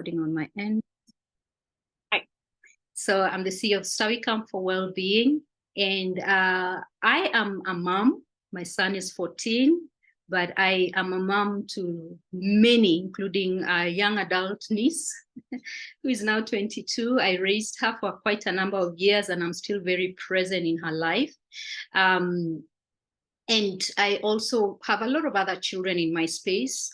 recording on my end. Hi. So I'm the CEO of Stawi Camp for Wellbeing, and I am a mom. My son is 14, but I am a mom to many, including a young adult niece who is now 22. I raised her for quite a number of years, and I'm still very present in her life. And I also have a lot of other children in my space.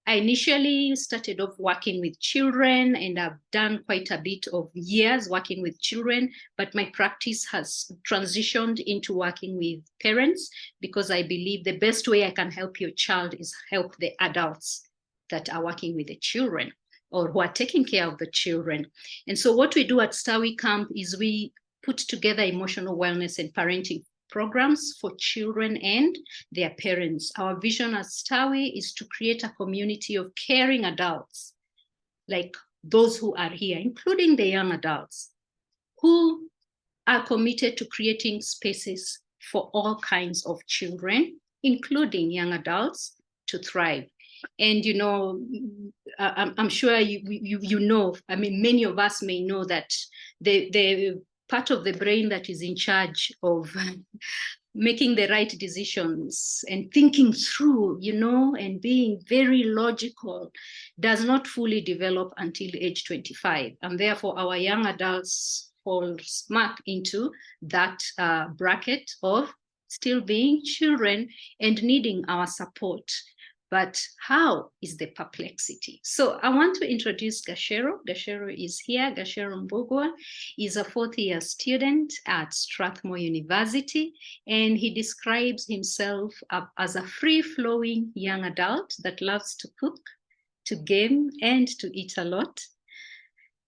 I initially started off working with children, and I've done quite a bit of years working with children, but my practice has transitioned into working with parents, because I believe the best way I can help your child is help the adults that are working with the children or who are taking care of the children. And so what we do at Stawi Camp is we put together emotional wellness and parenting programs for children and their parents. Our vision at Stawi is to create a community of caring adults, like those who are here, including the young adults, who are committed to creating spaces for all kinds of children, including young adults, to thrive. And you know, I'm sure you know, I mean, many of us may know that the part of the brain that is in charge of making the right decisions and thinking through, you know, and being very logical does not fully develop until age 25. And therefore, our young adults fall smack into that bracket of still being children and needing our support. But how is the perplexity? So I want to introduce Gasher. Gasher is here. Gasher Mbugwa is a fourth-year student at Strathmore University, and he describes himself as a free-flowing young adult that loves to cook, to game, and to eat a lot.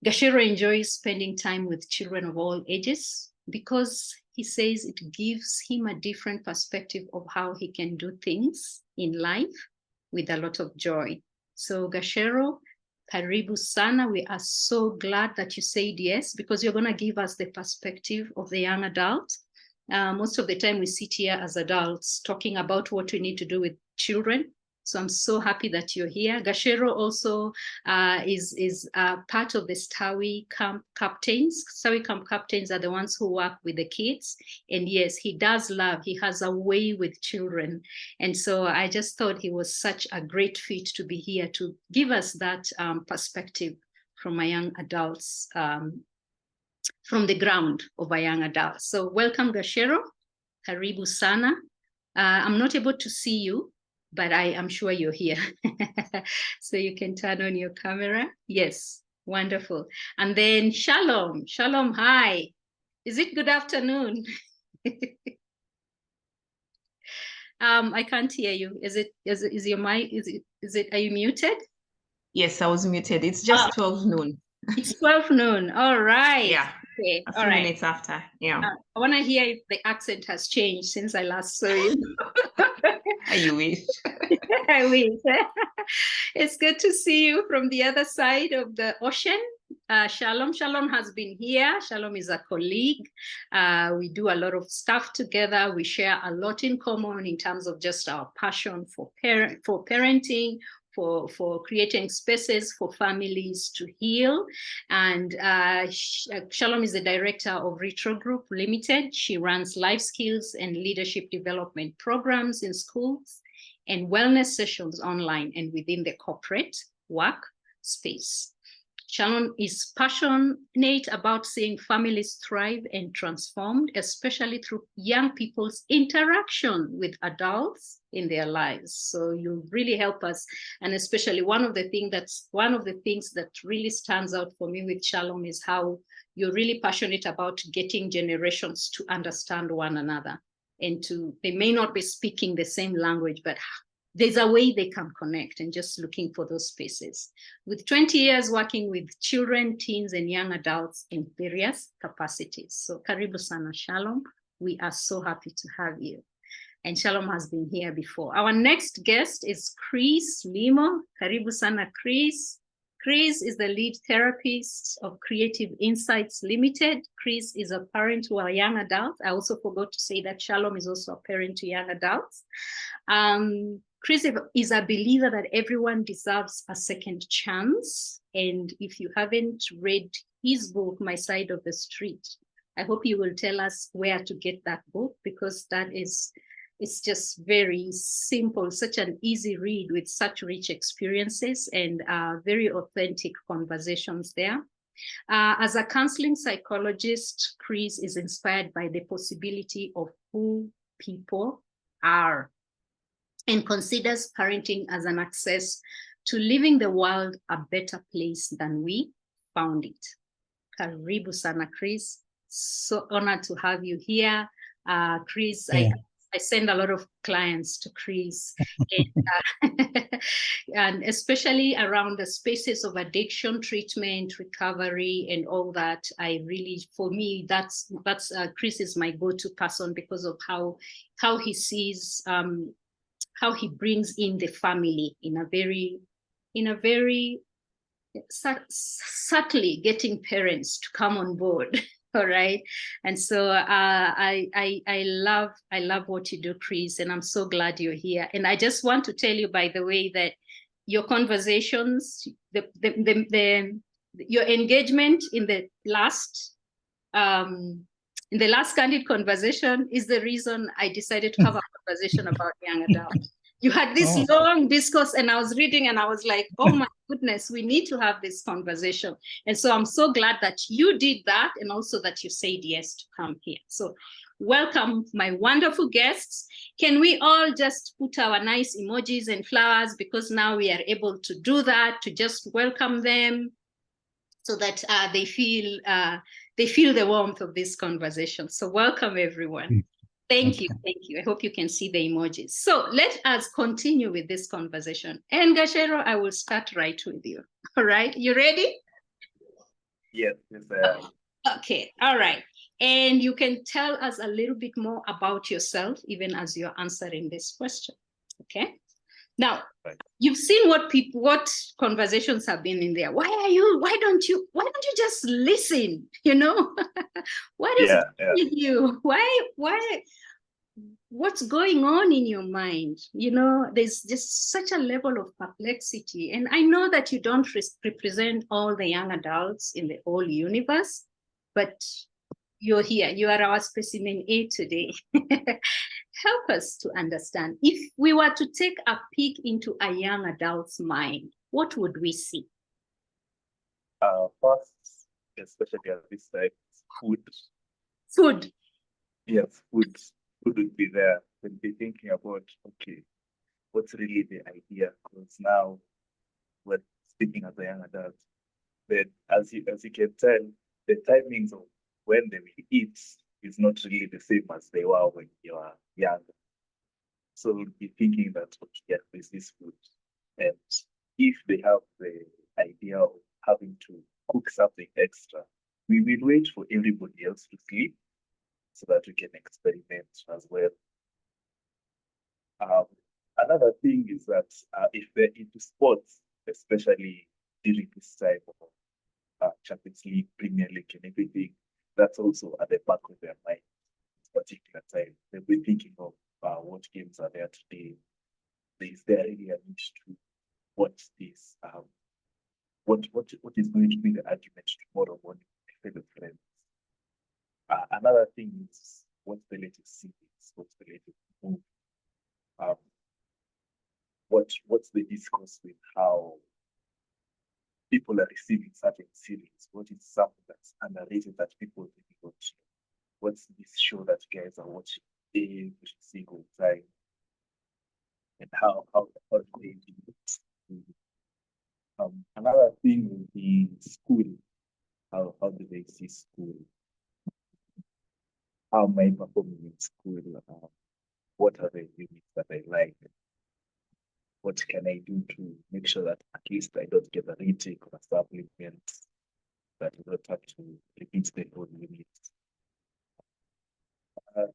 Gasher enjoys spending time with children of all ages because he says it gives him a different perspective of how he can do things in life with a lot of joy. So Gasher, karibu sana. We are so glad that you said yes, because you're going to give us the perspective of the young adult. Most of the time we sit here as adults talking about what we need to do with children. So I'm so happy that you're here. Gasher also is part of the Stawi Camp captains. Stawi Camp captains are the ones who work with the kids. And yes, he does love, he has a way with children. And so I just thought he was such a great fit to be here to give us that perspective from a young adults, from the ground of a young adult. So welcome, Gasher. Karibu sana. I'm not able to see you, but I am sure you're here. So you can turn on your camera. Yes, wonderful. And then Shalom. Shalom, hi. Is it good afternoon? I can't hear you. Is your mic, are you muted? Yes, I was muted. It's just 12 noon. It's 12 noon. All right. Yeah. Okay. A few minutes after. Yeah. I want to hear if the accent has changed since I last saw you. You wish. I wish. It's good to see you from the other side of the ocean. Shalom. Shalom has been here. Shalom is a colleague. We do a lot of stuff together. We share a lot in common in terms of just our passion for parenting, for creating spaces for families to heal. And Shalom is the director of Retro Group Limited. She runs life skills and leadership development programs in schools and wellness sessions online and within the corporate work space. Shalom is passionate about seeing families thrive and transformed, especially through young people's interaction with adults in their lives. So you really help us. And especially one of the things that really stands out for me with Shalom is how you're really passionate about getting generations to understand one another. And they may not be speaking the same language, but there's a way they can connect, and just looking for those spaces. With 20 years working with children, teens, and young adults in various capacities. So karibu sana, Shalom. We are so happy to have you. And Shalom has been here before. Our next guest is Chris Limo. Karibu sana, Chris. Chris is the lead therapist of Creative Insights Limited. Chris is a parent to a young adult. I also forgot to say that Shalom is also a parent to young adults. Chris is a believer that everyone deserves a second chance And if you haven't read his book, My Side of the Street, I hope you will tell us where to get that book, because it's just very simple, such an easy read with such rich experiences and very authentic conversations there. As a counseling psychologist, Chris is inspired by the possibility of who people are and considers parenting as an access to leaving the world a better place than we found it. Karibu sana, Chris. So honored to have you here. Chris, Yeah. I send a lot of clients to Chris, and, and especially around the spaces of addiction treatment, recovery, and all that. I really, for me, that's Chris is my go-to person because of how he sees, how he brings in the family in a very subtly getting parents to come on board. All right. And so I love what you do, Chris, and I'm so glad you're here. And I just want to tell you, by the way, that your conversations, your engagement in the last Candid conversation is the reason I decided to have a conversation about young adults. You had this long discourse, and I was reading and I was like, oh my goodness, we need to have this conversation. And so I'm so glad that you did that, and also that you said yes to come here. So welcome, my wonderful guests. Can we all just put our nice emojis and flowers, because now we are able to do that, to just welcome them so that they feel the warmth of this conversation. So welcome, everyone. Thank you. I hope you can see the emojis. So let us continue with this conversation. And Gasher, I will start right with you. All right, you ready? Yes. Okay, all right. And you can tell us a little bit more about yourself, even as you're answering this question. Okay. Now, you've seen what conversations have been in there. Why don't you just listen? You know, what is you? Why? What's going on in your mind? You know, there's just such a level of perplexity. And I know that you don't represent all the young adults in the whole universe, but you're here. You are our specimen A today. Help us to understand. If we were to take a peek into a young adult's mind, what would we see? First, especially at this time, food. Food. Yes, food. Food would be there. We'll be thinking about, okay, what's really the idea? Because now we're speaking as a young adult. But as you can tell, the timings of when they will eat is not really the same as they were when you are young. So we'll be thinking that, okay, yeah, there's this food. And if they have the idea of having to cook something extra, we will wait for everybody else to sleep so that we can experiment as well. Another thing is that if they're into sports, especially during this time of Champions League, Premier League, and everything, that's also at the back of their mind. This particular time, they'll be thinking of what games are there today. Is there really a need to watch this? What is going to be the argument tomorrow morning with fellow friends? Another thing is, what's the latest series? What's the latest movie? What's the discourse with how people are receiving certain series? What is something that's underrated that people really watch? What's this show that guys are watching every single time? And how do they do it? Another thing would be school. How do they see school? How am I performing in school? What are the units that I like? What can I do to make sure that at least I don't get a retake or a supplement, that I don't have to repeat the whole unit?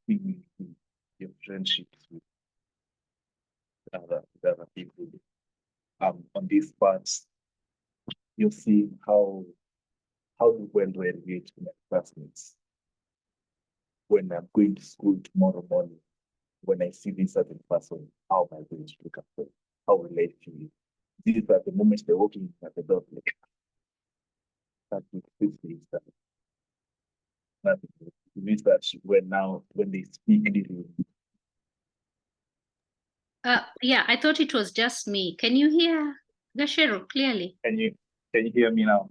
Thing with your friendships with other people. On these parts, you'll see how well do I relate to my classmates when I'm going to school tomorrow morning. When I see this certain person, how am I going to look at them? How will I feel? This is at the moment they're walking at the door, like, start with 50 that nothing. It means that when they speak, Yeah, I thought it was just me. Can you hear Gasher clearly? can you hear me now?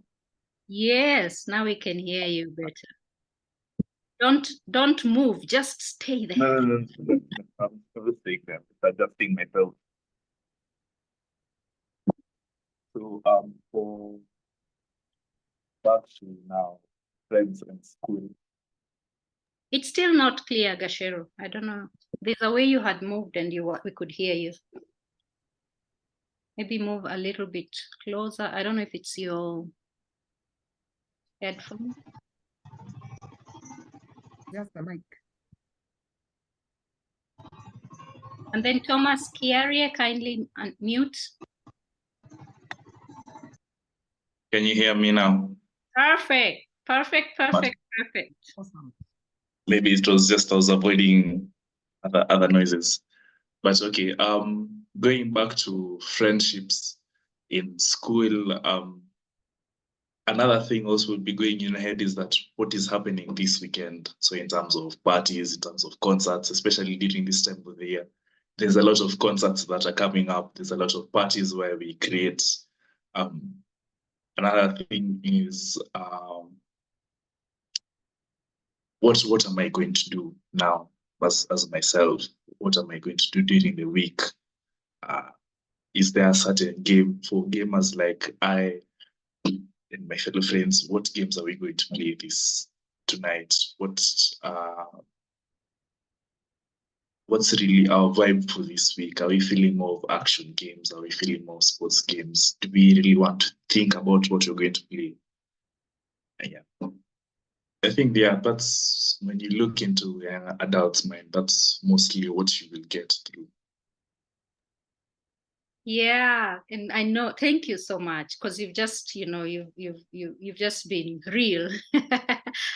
Yes, now we can hear you better. Don't move, just stay there. No. I'm just saying that. It's adjusting myself. So for back to now, friends and school. It's still not clear, Gashero. I don't know. There's a way you had moved and we could hear you. Maybe move a little bit closer. I don't know if it's your headphone. Just the mic. And then Thomas Kiaria, kindly unmute. Can you hear me now? Perfect. Awesome. Maybe it was just I was avoiding other noises. But okay, going back to friendships in school, another thing also would be going in ahead is that what is happening this weekend. So in terms of parties, in terms of concerts, especially during this time of the year, there's a lot of concerts that are coming up. There's a lot of parties where we create. Another thing is what am I going to do now as myself? What am I going to do during the week? Is there a certain game for gamers like I and my fellow friends? What games are we going to play tonight? What's really our vibe for this week? Are we feeling more of action games? Are we feeling more sports games? Do we really want to think about what you're going to play? Yeah. I think, yeah, that's when you look into an adult's mind, that's mostly what you will get through. Yeah, and I know. Thank you so much, because you've just, you've just been real.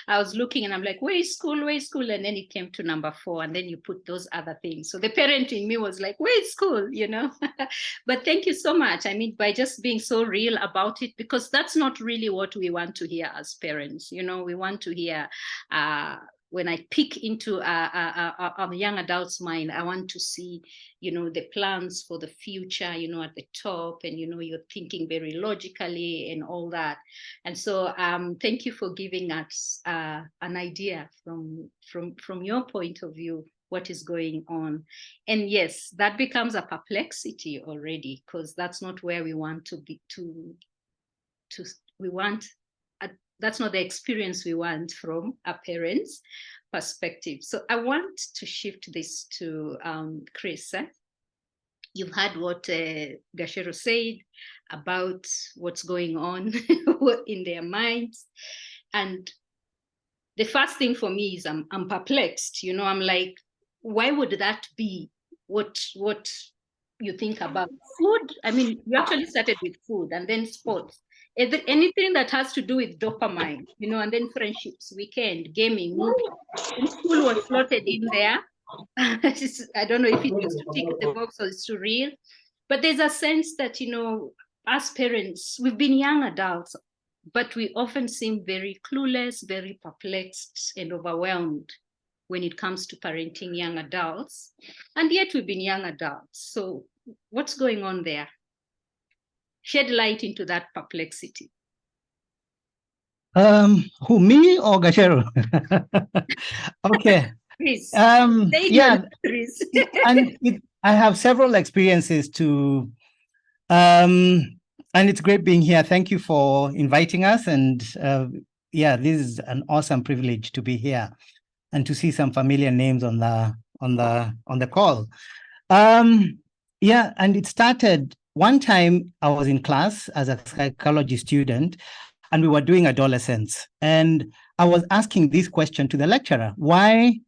I was looking and I'm like, where's school? And then it came to number 4, and then you put those other things. So the parent in me was like, where's school? But thank you so much. I mean, by just being so real about it, because that's not really what we want to hear as parents. We want to hear. When I peek into a young adult's mind, I want to see, the plans for the future, at the top, and, you're thinking very logically and all that. And so thank you for giving us an idea from your point of view, what is going on. And yes, that becomes a perplexity already, because that's not where we want to be, that's not the experience we want from a parent's perspective. So I want to shift this to Chris. You've heard what Gashero said about what's going on in their minds. And the first thing for me is I'm perplexed. I'm like, why would that be what you think about? Food? I mean, you actually started with food and then sports. Anything that has to do with dopamine, and then friendships, weekend, gaming, movie. And school was slotted in there. I don't know if it was to tick the box or it's too real, but there's a sense that, as parents, we've been young adults, but we often seem very clueless, very perplexed and overwhelmed when it comes to parenting young adults. And yet we've been young adults. So what's going on there? Shed light into that perplexity. Who, me or Gasher? Okay. Please. Yeah, and I have several experiences to, and it's great being here. Thank you for inviting us. And yeah, this is an awesome privilege to be here and to see some familiar names on the call. Yeah, and it started one time. I was in class as a psychology student, and we were doing adolescence. And I was asking this question to the lecturer: why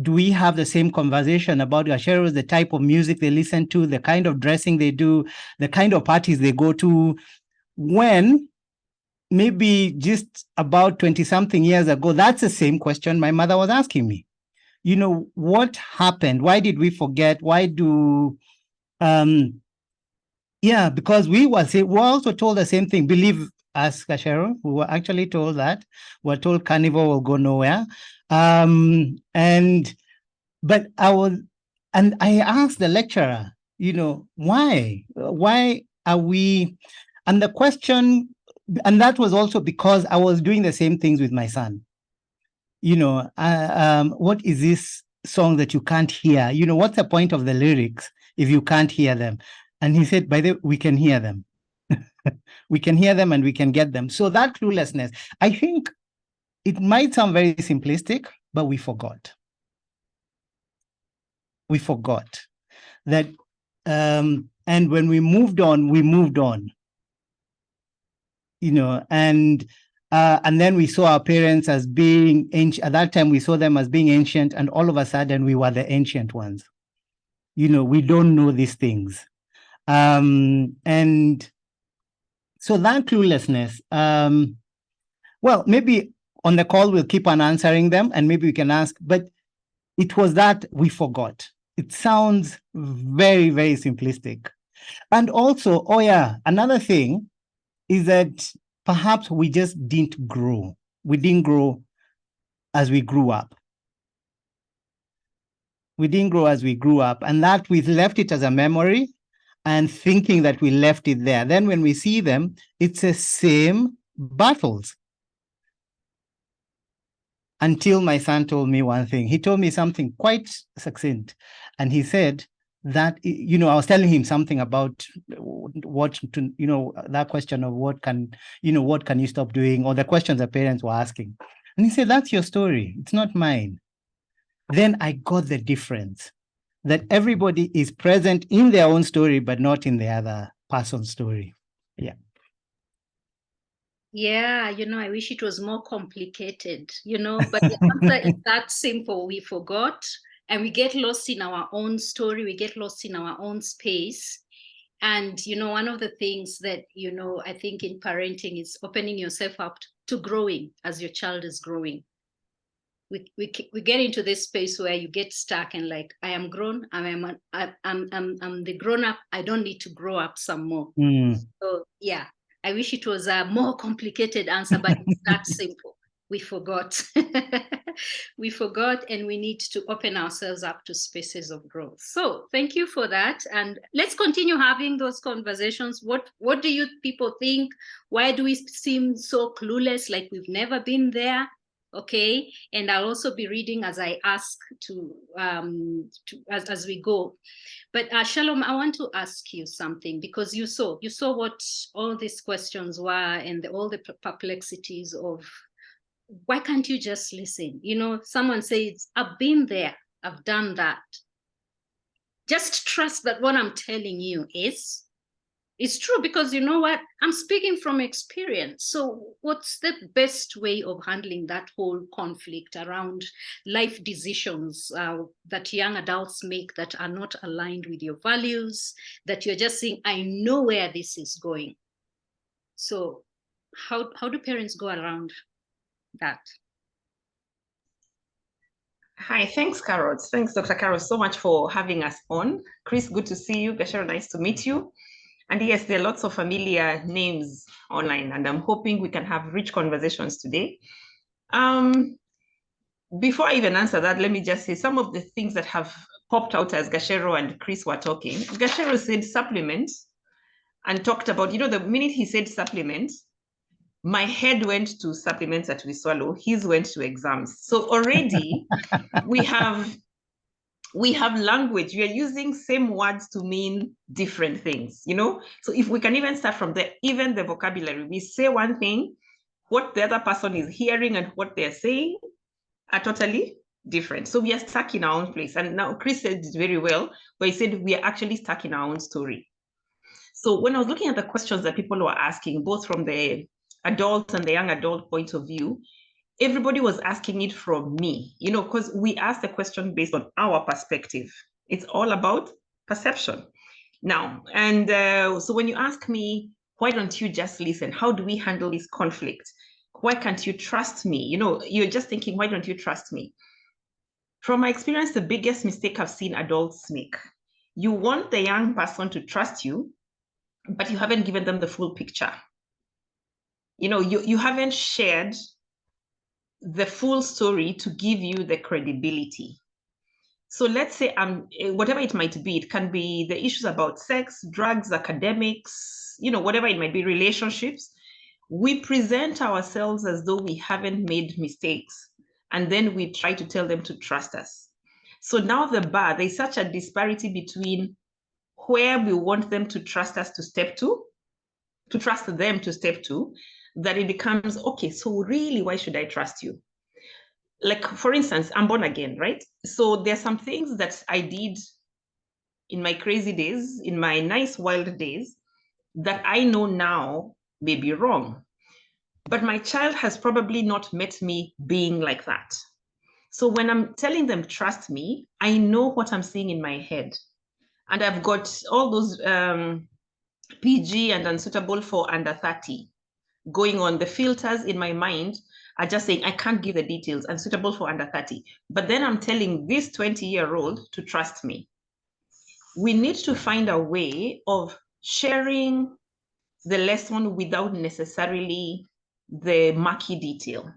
do we have the same conversation about Gasheros, the type of music they listen to, the kind of dressing they do, the kind of parties they go to, when maybe just about 20-something years ago, that's the same question my mother was asking me. What happened? Why did we forget? Why do, yeah, because we were also told the same thing. Believe us, Gasher, we were actually told that. We're told carnival will go nowhere. But I asked the lecturer, why? Why are we? And the question, and that was also because I was doing the same things with my son. What is this song that you can't hear? What's the point of the lyrics if you can't hear them? And he said, by the way, we can hear them. We can hear them and we can get them. So that cluelessness, I think it might sound very simplistic, but we forgot. We forgot that. And when we moved on, and then we saw our parents as being ancient. At that time, we saw them as being ancient, and all of a sudden, we were the ancient ones. We don't know these things. And so that cluelessness, well, maybe on the call, we'll keep on answering them, and maybe we can ask, but it was that we forgot. It sounds very, very simplistic. And also, another thing is that perhaps we just didn't grow. We didn't grow as we grew up. We didn't grow as we grew up, and that we left it as a memory and thinking that we left it there. Then when we see them, it's the same battles. Until my son told me one thing. He told me something quite succinct. And he said that, I was telling him something about that question of what can you stop doing, or the questions the parents were asking. And he said, that's your story. It's not mine. Then I got the difference, that everybody is present in their own story, but not in the other person's story. Yeah. Yeah, I wish it was more complicated, but the answer is that simple. We forgot, and we get lost in our own story. We get lost in our own space. And, one of the things that, I think in parenting is opening yourself up to growing as your child is growing. We get into this space where you get stuck and like, I am grown, I'm the grown up, I don't need to grow up some more. So yeah, I wish it was a more complicated answer, but it's that simple. We forgot. We forgot, and we need to open ourselves up to spaces of growth. So thank you for that. And let's continue having those conversations. What do you people think? Why do we seem so clueless, like we've never been there? Okay, and I'll also be reading as I ask as we go. But Shalom, I want to ask you something, because you saw what all these questions were, and all the perplexities of why can't you just listen? Someone says, I've been there, I've done that. Just trust that what I'm telling you is true, because you know what? I'm speaking from experience. So what's the best way of handling that whole conflict around life decisions that young adults make that are not aligned with your values, that you're just saying, I know where this is going? So how do parents go around that? Hi, thanks, Carrot. Thanks, Dr. Carrot, so much for having us on. Chris, good to see you. Gasher, nice to meet you. And yes, there are lots of familiar names online, and I'm hoping we can have rich conversations today. Before I even answer that, let me just say some of the things that have popped out as Gashero and Chris were talking. Gashero said supplement and talked about, the minute he said supplement, my head went to supplements that we swallow, his went to exams. So already we have language. We are using same words to mean different things, So if we can even start from there, even the vocabulary, we say one thing, what the other person is hearing and what they're saying are totally different. So we are stuck in our own place. And now Chris said it very well, where he said we are actually stuck in our own story. So when I was looking at the questions that people were asking, both from the adult and the young adult point of view, everybody was asking it from me, because we asked the question based on our perspective. It's all about perception. Now, and so when you ask me, why don't you just listen? How do we handle this conflict? Why can't you trust me? You're just thinking, why don't you trust me? From my experience, the biggest mistake I've seen adults make, you want the young person to trust you, but you haven't given them the full picture. You know, you haven't shared the full story to give you the credibility. So let's say whatever it might be, it can be the issues about sex, drugs, academics, you know, whatever it might be, relationships. We present ourselves as though we haven't made mistakes, and then we try to tell them to trust us. So now there's such a disparity between where we want them to trust us to step to trust them to step to, that it becomes, okay, so really, why should I trust you? Like, for instance, I'm born again, right? So there's some things that I did in my crazy days, in my nice wild days, that I know now may be wrong. But my child has probably not met me being like that. So when I'm telling them, trust me, I know what I'm seeing in my head. And I've got all those PG and unsuitable for under 30 going on. The filters in my mind are just saying, I can't give the details, unsuitable for under 30. But then I'm telling this 20-year-old to trust me. We need to find a way of sharing the lesson without necessarily the murky detail,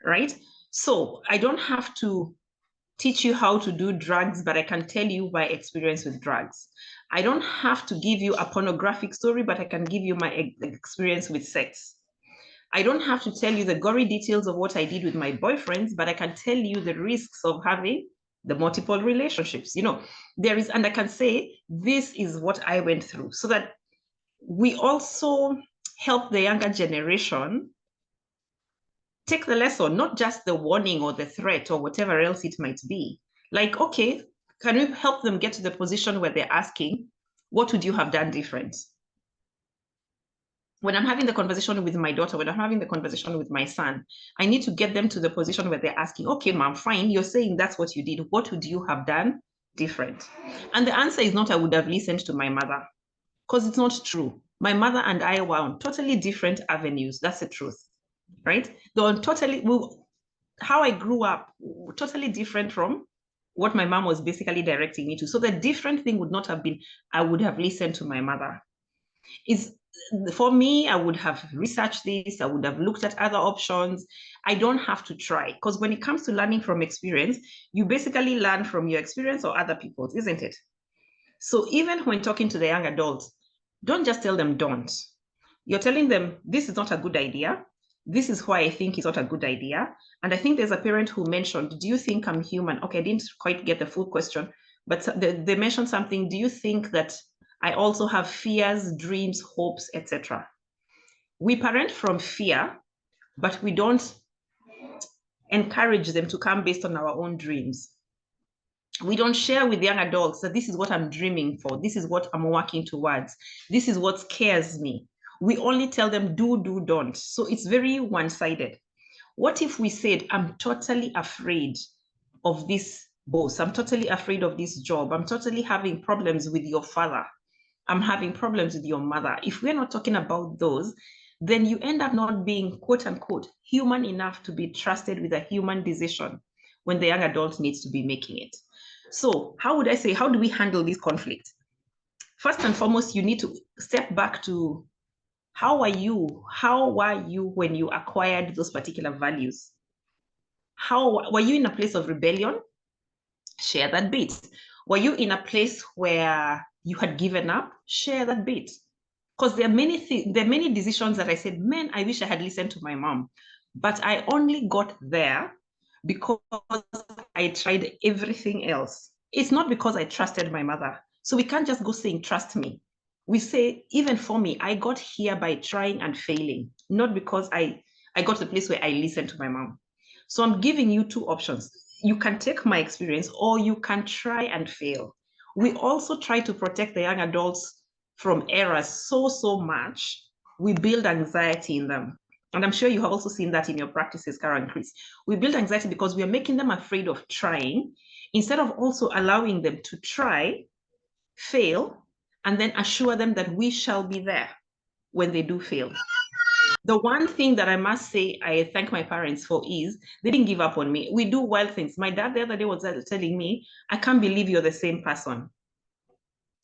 right? So I don't have to teach you how to do drugs, but I can tell you my experience with drugs. I don't have to give you a pornographic story, but I can give you my experience with sex. I don't have to tell you the gory details of what I did with my boyfriends, but I can tell you the risks of having the multiple relationships. You know, and I can say, this is what I went through, so that we also help the younger generation take the lesson, not just the warning or the threat or whatever else it might be. Like, okay, can we help them get to the position where they're asking, what would you have done different? When I'm having the conversation with my daughter, when I'm having the conversation with my son, I need to get them to the position where they're asking, okay, mom, fine, you're saying that's what you did. What would you have done different? And the answer is not, I would have listened to my mother, because it's not true. My mother and I were on totally different avenues. That's the truth, right? They're on how I grew up, totally different from what my mom was basically directing me to. So the different thing would not have been, I would have listened to my mother. For me, I would have researched this, I would have looked at other options. I don't have to try, because when it comes to learning from experience, you basically learn from your experience or other people's, isn't it? So even when talking to the young adults, don't just tell them don't. You're telling them, this is not a good idea. This is why I think it's not a good idea. And I think there's a parent who mentioned, do you think I'm human? Okay, I didn't quite get the full question, but they mentioned something. Do you think that I also have fears, dreams, hopes, etc.? We parent from fear, but we don't encourage them to come based on our own dreams. We don't share with young adults that this is what I'm dreaming for. This is what I'm working towards. This is what scares me. We only tell them do, don't. So it's very one-sided. What if we said, I'm totally afraid of this boss. I'm totally afraid of this job. I'm totally having problems with your father. I'm having problems with your mother. If we're not talking about those, then you end up not being, quote unquote, human enough to be trusted with a human decision when the young adult needs to be making it. So how do we handle this conflict? First and foremost, you need to step back to how were you when you acquired those particular values? How were you in a place of rebellion? Share that bit. Were you in a place where you had given up? Share that bit. Because there are many decisions that I said, man, I wish I had listened to my mom. But I only got there because I tried everything else. It's not because I trusted my mother. So we can't just go saying, trust me. We say, even for me, I got here by trying and failing, not because I got to the place where I listened to my mom. So I'm giving you two options. You can take my experience or you can try and fail. We also try to protect the young adults from errors so much. We build anxiety in them. And I'm sure you have also seen that in your practices, Cara and Chris. We build anxiety because we are making them afraid of trying instead of also allowing them to try, fail, and then assure them that we shall be there when they do fail. The one thing that I must say I thank my parents for is they didn't give up on me. We do wild things. My dad the other day was telling me, I can't believe you're the same person.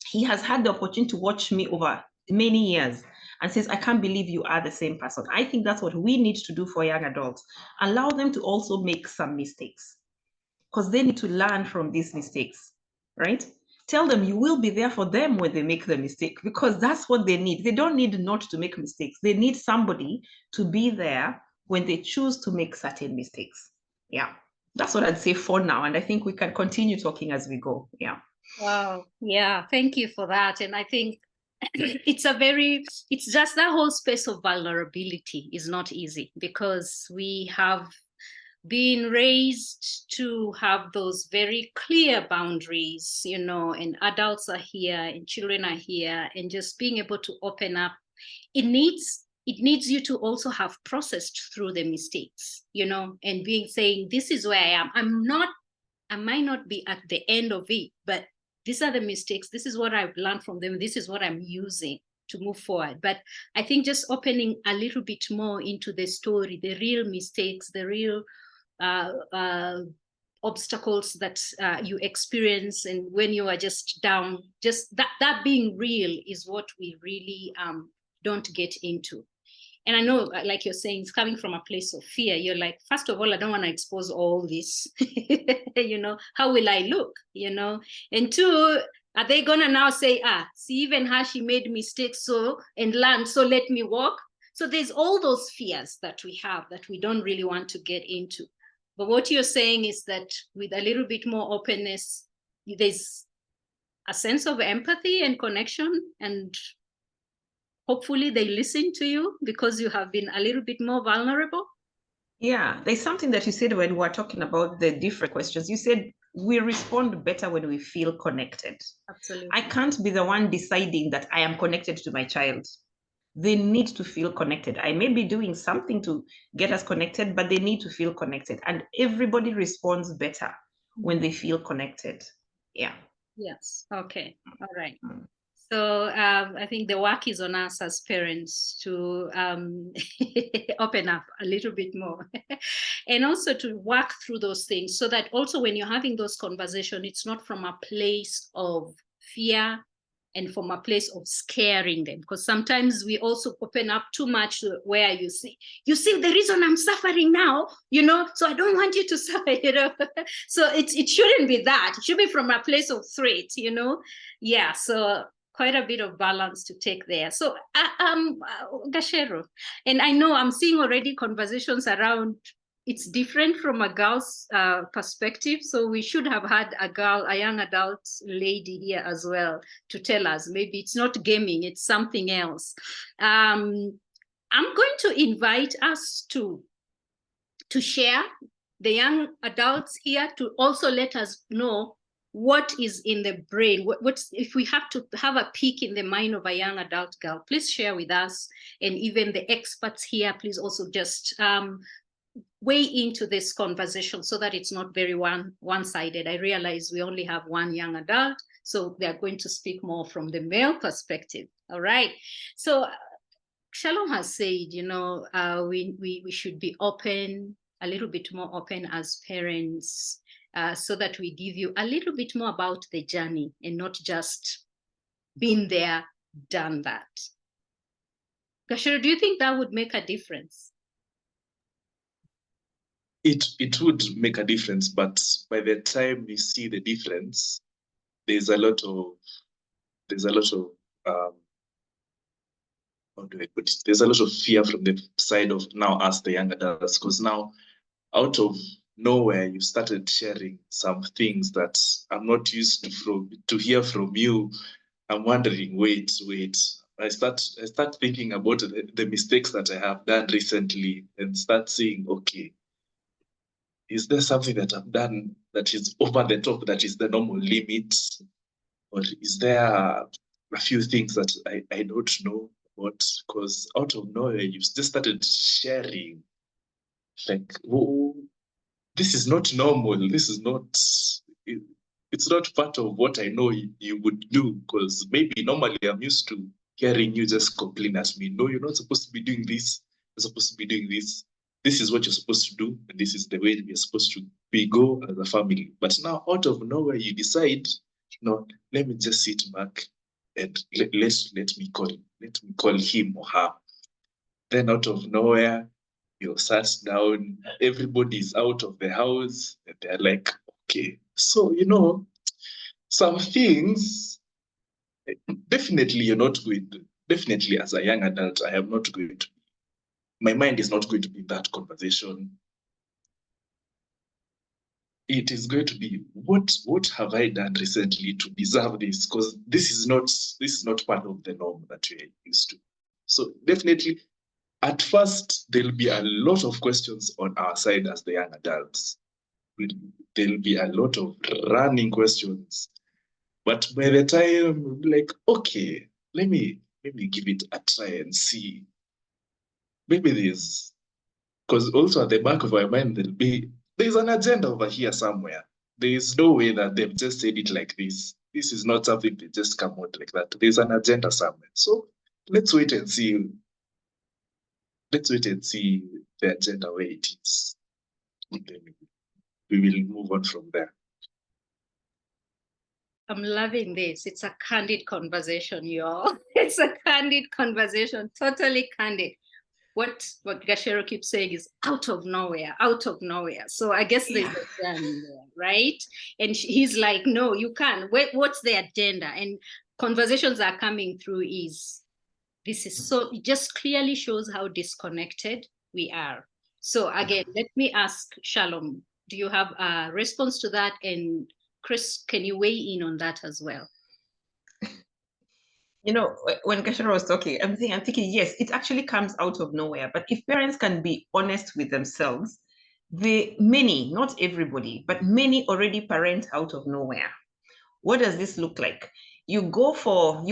He has had the opportunity to watch me over many years. and says, I can't believe you are the same person. I think that's what we need to do for young adults. Allow them to also make some mistakes, because they need to learn from these mistakes, right? Tell them you will be there for them when they make the mistake, because that's what they need. They don't need not to make mistakes. They need somebody to be there when they choose to make certain mistakes. Yeah, that's what I'd say for now. And I think we can continue talking as we go. Yeah. Wow. Yeah. Thank you for that. And I think it's just that whole space of vulnerability is not easy, because we have been raised to have those very clear boundaries, and adults are here and children are here, and just being able to open up. It needs you to also have processed through the mistakes, and saying, this is where I am. I might not be at the end of it, but these are the mistakes. This is what I've learned from them. This is what I'm using to move forward. But I think just opening a little bit more into the story, the real mistakes, the real obstacles that you experience, and when you are just down, just that being real is what we really don't get into. And I know, like you're saying, it's coming from a place of fear. You're like, first of all, I don't want to expose all this. How will I look? And two, are they gonna now say, see, even her, she made mistakes, and learned, so let me walk? So there's all those fears that we have that we don't really want to get into. But what you're saying is that with a little bit more openness, there's a sense of empathy and connection, and hopefully they listen to you because you have been a little bit more vulnerable. Yeah, there's something that you said when we were talking about the different questions. You said we respond better when we feel connected. Absolutely. I can't be the one deciding that I am connected to my child. They need to feel connected. I may be doing something to get us connected, but they need to feel connected. And everybody responds better when they feel connected. Yeah. Yes. Okay. All right. So I think the work is on us as parents to open up a little bit more and also to work through those things, so that also when you're having those conversations, it's not from a place of fear and from a place of scaring them, because sometimes we also open up too much where you see the reason I'm suffering now, so I don't want you to suffer, so it shouldn't be that. It should be from a place of threat, yeah. So quite a bit of balance to take there. So Gasher, and I know I'm seeing already conversations around, it's different from a girl's perspective. So we should have had a young adult lady here as well to tell us, maybe it's not gaming, it's something else. I'm going to invite us to share, the young adults here, to also let us know what is in the brain. What's, if we have to have a peek in the mind of a young adult girl, please share with us. And even the experts here, please also just weigh into this conversation so that it's not very one-sided. I realize we only have one young adult, so they're going to speak more from the male perspective. All right. So Shalom has said, we should be open, a little bit more open as parents, so that we give you a little bit more about the journey and not just been there, done that. Gasher, do you think that would make a difference? It would make a difference, but by the time you see the difference, there's a lot of how do I put it? There's a lot of fear from the side of now us, the young adults, because now out of nowhere you started sharing some things that I'm not used to hear from you. I'm wondering, wait. I start thinking about the mistakes that I have done recently and start saying, okay, is there something that I've done that is over the top, that is the normal limit? Or is there a few things that I don't know about? Because out of nowhere, you just started sharing, like, oh, this is not normal. This is not, it's not part of what I know you would do. Because maybe normally I'm used to hearing you just complain at me. No, you're not supposed to be doing this. You're supposed to be doing this. This is what you're supposed to do, and this is the way we're supposed to go as a family. But now, out of nowhere, you decide, no, let me just sit back and let me call him or her. Then out of nowhere, you're sat down, everybody's out of the house, and they're like, okay, so some things, definitely you're not going to, definitely as a young adult, I am not going to, my mind is not going to be in that conversation. It is going to be, what have I done recently to deserve this? Because this is not part of the norm that we're used to. So definitely, at first, there'll be a lot of questions on our side as the young adults. There'll be a lot of running questions. But by the time we'll be like, okay, let me give it a try and see. Maybe there's, because also at the back of our mind, there's an agenda over here somewhere. There is no way that they've just said it like this. This is not something they just come out like that. There's an agenda somewhere. So let's wait and see. Let's wait and see the agenda where it is. Then we will move on from there. I'm loving this. It's a candid conversation, y'all. It's a candid conversation, totally candid. What Gasher keeps saying is out of nowhere. So I guess there's a plan there, right? And he's like, no, you can't. What's the agenda? And conversations are coming through this is so, it just clearly shows how disconnected we are. So again, let me ask Shalom, do you have a response to that? And Chris, can you weigh in on that as well? When Gasher was talking, I'm thinking, yes, it actually comes out of nowhere. But if parents can be honest with themselves, many, not everybody, but many already parent out of nowhere. What does this look like? You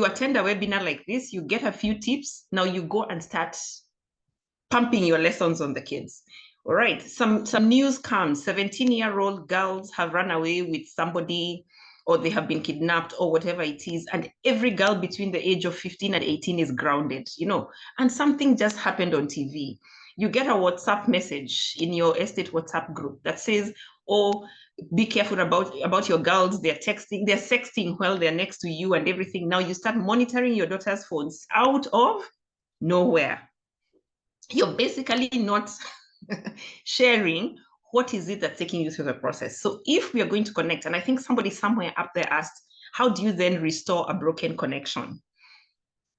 attend a webinar like this, you get a few tips. Now you go and start pumping your lessons on the kids. All right, some news comes, 17-year-old girls have run away with somebody, or they have been kidnapped, or whatever it is. And every girl between the age of 15 and 18 is grounded, and something just happened on TV. You get a WhatsApp message in your estate WhatsApp group that says, oh, be careful about your girls. They're sexting while they're next to you and everything. Now you start monitoring your daughter's phones out of nowhere. You're basically not sharing what is it that's taking you through the process. So if we are going to connect, and I think somebody somewhere up there asked, how do you then restore a broken connection?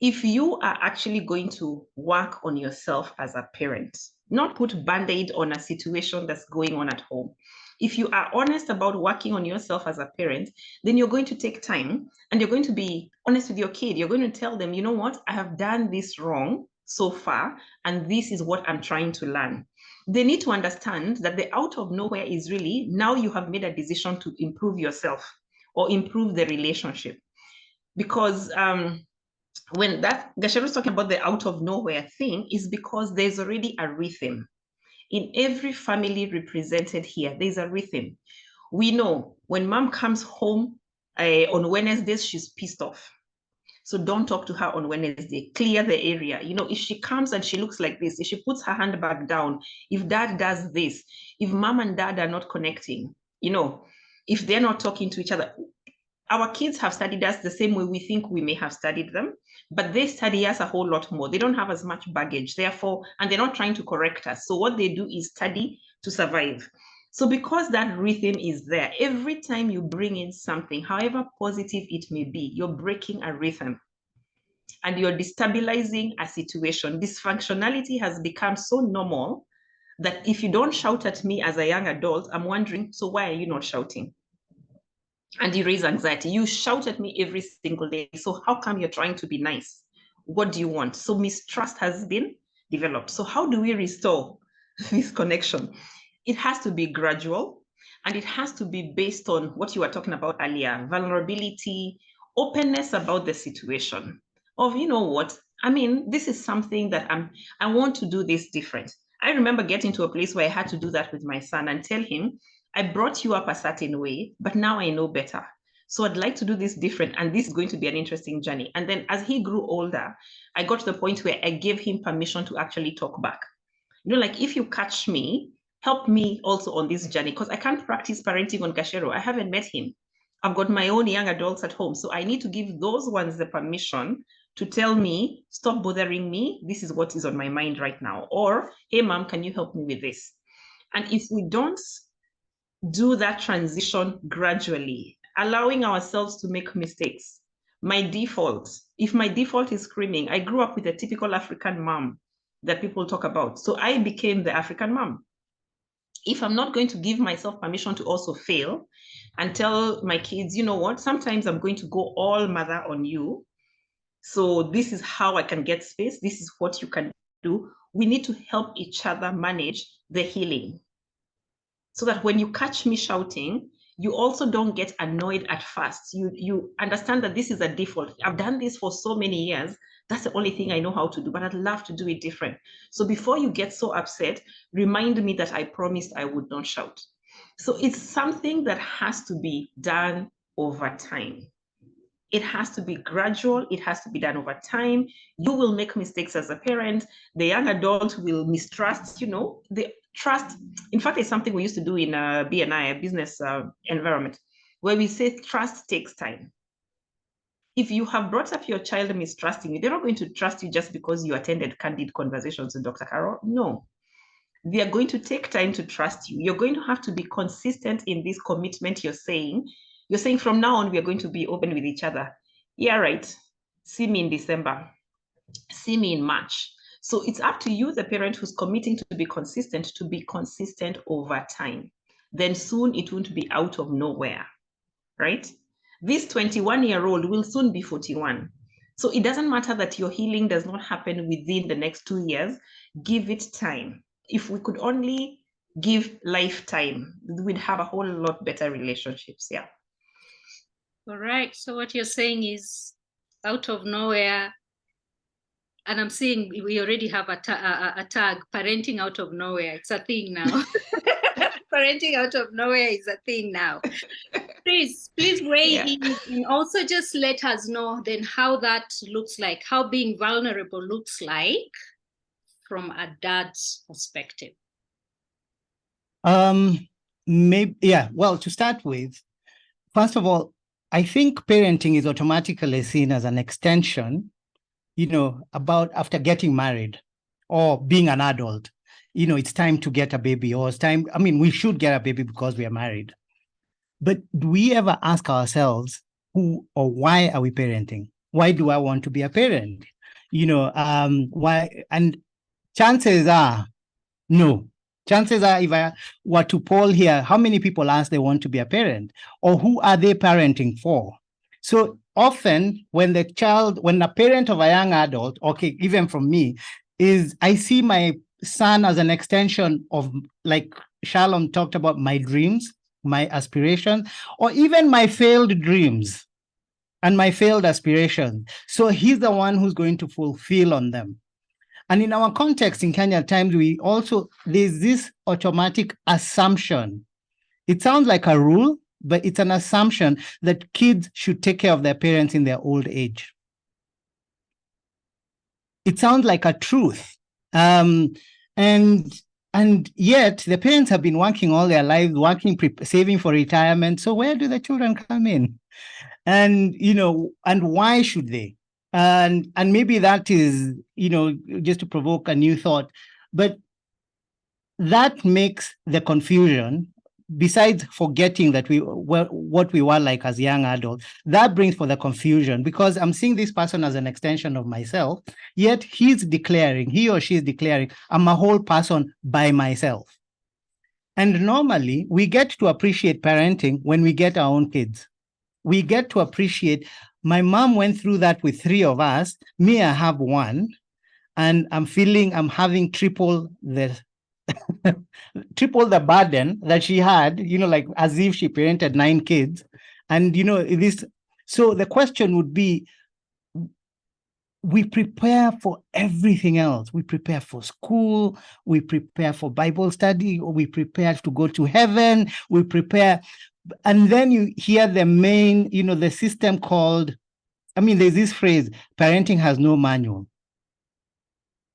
If you are actually going to work on yourself as a parent, not put Band-Aid on a situation that's going on at home. If you are honest about working on yourself as a parent, then you're going to take time and you're going to be honest with your kid. You're going to tell them, you know what, I have done this wrong so far, and this is what I'm trying to learn. They need to understand that the out of nowhere is really, now you have made a decision to improve yourself or improve the relationship. Because when that Gasher was talking about the out of nowhere thing, is because there's already a rhythm. In every family represented here, there's a rhythm. We know when mom comes home on Wednesdays, she's pissed off. So don't talk to her on Wednesday. Clear the area. If she comes and she looks like this, if she puts her handbag down, if dad does this, if mom and dad are not connecting, if they're not talking to each other, our kids have studied us the same way we think we may have studied them, but they study us a whole lot more. They don't have as much baggage, therefore, and they're not trying to correct us. So what they do is study to survive. So because that rhythm is there, every time you bring in something, however positive it may be, you're breaking a rhythm and you're destabilizing a situation. Dysfunctionality has become so normal that if you don't shout at me as a young adult, I'm wondering, so why are you not shouting? And you raise anxiety. You shout at me every single day. So how come you're trying to be nice? What do you want? So mistrust has been developed. So how do we restore this connection? It has to be gradual, and it has to be based on what you were talking about earlier, vulnerability, openness about the situation of, this is something that I want to do this different. I remember getting to a place where I had to do that with my son and tell him, I brought you up a certain way, but now I know better. So I'd like to do this different, and this is going to be an interesting journey. And then as he grew older, I got to the point where I gave him permission to actually talk back. Like if you catch me, help me also on this journey, because I can't practice parenting on Gasher. I haven't met him. I've got my own young adults at home. So I need to give those ones the permission to tell me, stop bothering me. This is what is on my mind right now. Or, hey, mom, can you help me with this? And if we don't do that transition gradually, allowing ourselves to make mistakes. My default, if my default is screaming, I grew up with a typical African mom that people talk about. So I became the African mom. If I'm not going to give myself permission to also fail and tell my kids, you know what, sometimes I'm going to go all mother on you. So this is how I can get space. This is what you can do. We need to help each other manage the healing, so that when you catch me shouting, you also don't get annoyed at first. You understand that this is a default. I've done this for so many years. That's the only thing I know how to do, but I'd love to do it different. So before you get so upset, remind me that I promised I would not shout. So it's something that has to be done over time. It has to be gradual. It has to be done over time. You will make mistakes as a parent. The young adult will mistrust, the trust. In fact, it's something we used to do in BNI, a business environment, where we say trust takes time. If you have brought up your child mistrusting you, they're not going to trust you just because you attended Candid conversations with Dr. Carol. No. They are going to take time to trust you. You're going to have to be consistent in this commitment you're saying. You're saying from now on, we are going to be open with each other. Yeah, right. See me in December. See me in March. So it's up to you, the parent who's committing to be consistent over time. Then soon it won't be out of nowhere, right? This 21-year-old will soon be 41. So it doesn't matter that your healing does not happen within the next 2 years. Give it time. If we could only give lifetime, we'd have a whole lot better relationships. Yeah. All right. So what you're saying is out of nowhere, and I'm seeing we already have a tag, parenting out of nowhere. It's a thing now. Parenting out of nowhere is a thing now. Please weigh in and also just let us know then how that looks like, how being vulnerable looks like from a dad's perspective. Maybe, yeah. Well, to start with, first of all, I think parenting is automatically seen as an extension, about after getting married or being an adult. It's time to get a baby, or it's time. I mean, we should get a baby because we are married. But do we ever ask ourselves who or why are we parenting? Why do I want to be a parent? Why? And chances are, no. Chances are, if I were to poll here, how many people ask they want to be a parent, or who are they parenting for? So often when a parent of a young adult, okay, even from me, I see my son as an extension of, like Shalom talked about, my dreams, my aspirations, or even my failed dreams and my failed aspirations. So he's the one who's going to fulfill on them. And in our context in Kenya, at times there's this automatic assumption. It sounds like a rule, but it's an assumption that kids should take care of their parents in their old age. It sounds like a truth. And yet the parents have been working all their lives, saving for retirement. So where do the children come in? And, and why should they? And maybe that is, just to provoke a new thought, but that makes the confusion, besides forgetting that what we were like as young adults, that brings for the confusion, because I'm seeing this person as an extension of myself, yet he or she is declaring, I'm a whole person by myself. And normally we get to appreciate parenting when we get our own kids. We get to appreciate, my mom went through that with 3 of us, me, I have 1, and I'm having triple the burden that she had, like as if she parented 9 kids. And, so the question would be, we prepare for everything else. We prepare for school, we prepare for Bible study, or we prepare to go to heaven, we prepare. And then you hear the main, the system called, there's this phrase, parenting has no manual.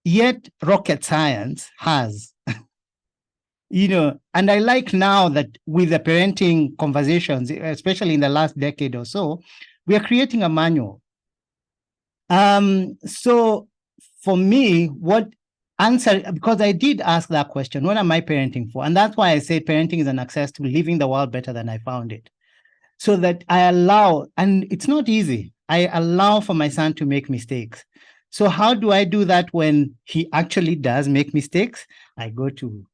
Yet rocket science has. And I like now that with the parenting conversations, especially in the last decade or so, we are creating a manual. So for me, because I did ask that question, what am I parenting for? And that's why I say parenting is an access to living the world better than I found it. So that I allow, and it's not easy, I allow for my son to make mistakes. So how do I do that when he actually does make mistakes? I go to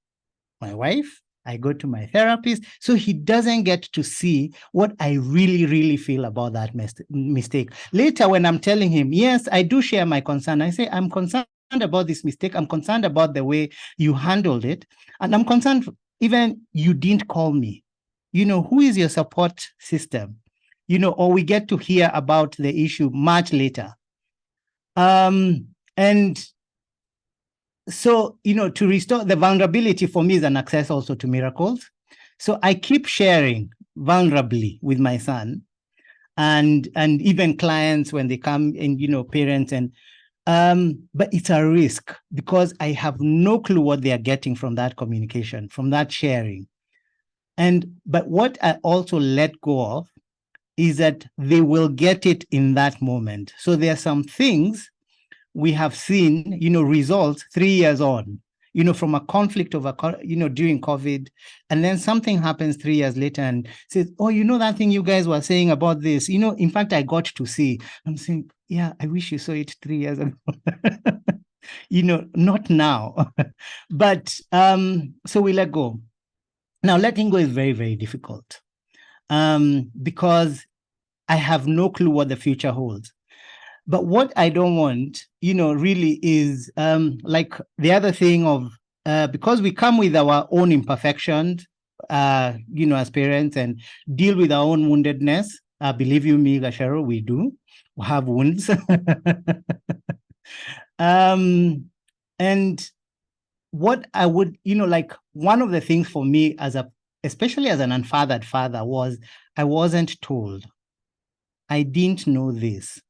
my wife, I go to my therapist, so he doesn't get to see what I really, really feel about that mistake. Later, when I'm telling him, yes, I do share my concern, I say, I'm concerned about this mistake. I'm concerned about the way you handled it. And I'm concerned, even you didn't call me. Who is your support system? Or we get to hear about the issue much later. And so, to restore the vulnerability for me is an access also to miracles. So I keep sharing vulnerably with my son and even clients when they come and, parents and, but it's a risk because I have no clue what they are getting from that communication, from that sharing. But what I also let go of is that they will get it in that moment. So there are some things we have seen, results 3 years on, from a conflict over, during COVID, and then something happens 3 years later and says, oh, that thing you guys were saying about this, in fact, I got to see. I'm saying, yeah, I wish you saw it 3 years ago. Not now. But so we let go. Now, letting go is very, very difficult because I have no clue what the future holds. But what I don't want, really is like the other thing of, because we come with our own imperfections, as parents and deal with our own woundedness. Believe you me, Gasher, we do. We have wounds. And what I would, like one of the things for me especially as an unfathered father was I wasn't told. I didn't know this.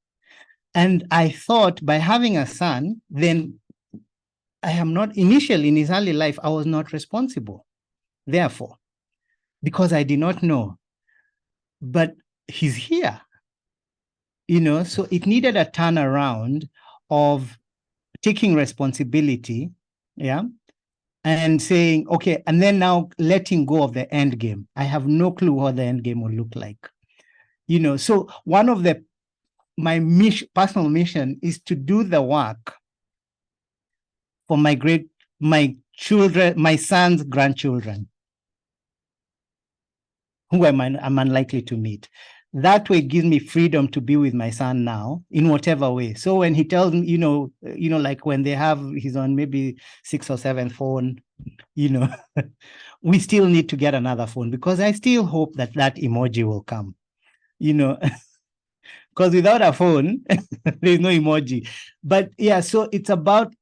And I thought by having a son, then I am not, initially in his early life, I was not responsible. Therefore, because I did not know. But he's here, so it needed a turnaround of taking responsibility, yeah, and saying, okay, and then now letting go of the end game. I have no clue what the end game will look like. So one of my personal mission is to do the work for my children, my son's grandchildren, who I'm unlikely to meet. That way it gives me freedom to be with my son now in whatever way. So when he tells me, like when he's on maybe 6th or 7th phone, we still need to get another phone because I still hope that emoji will come, because without a phone, there's no emoji. But yeah, so it's about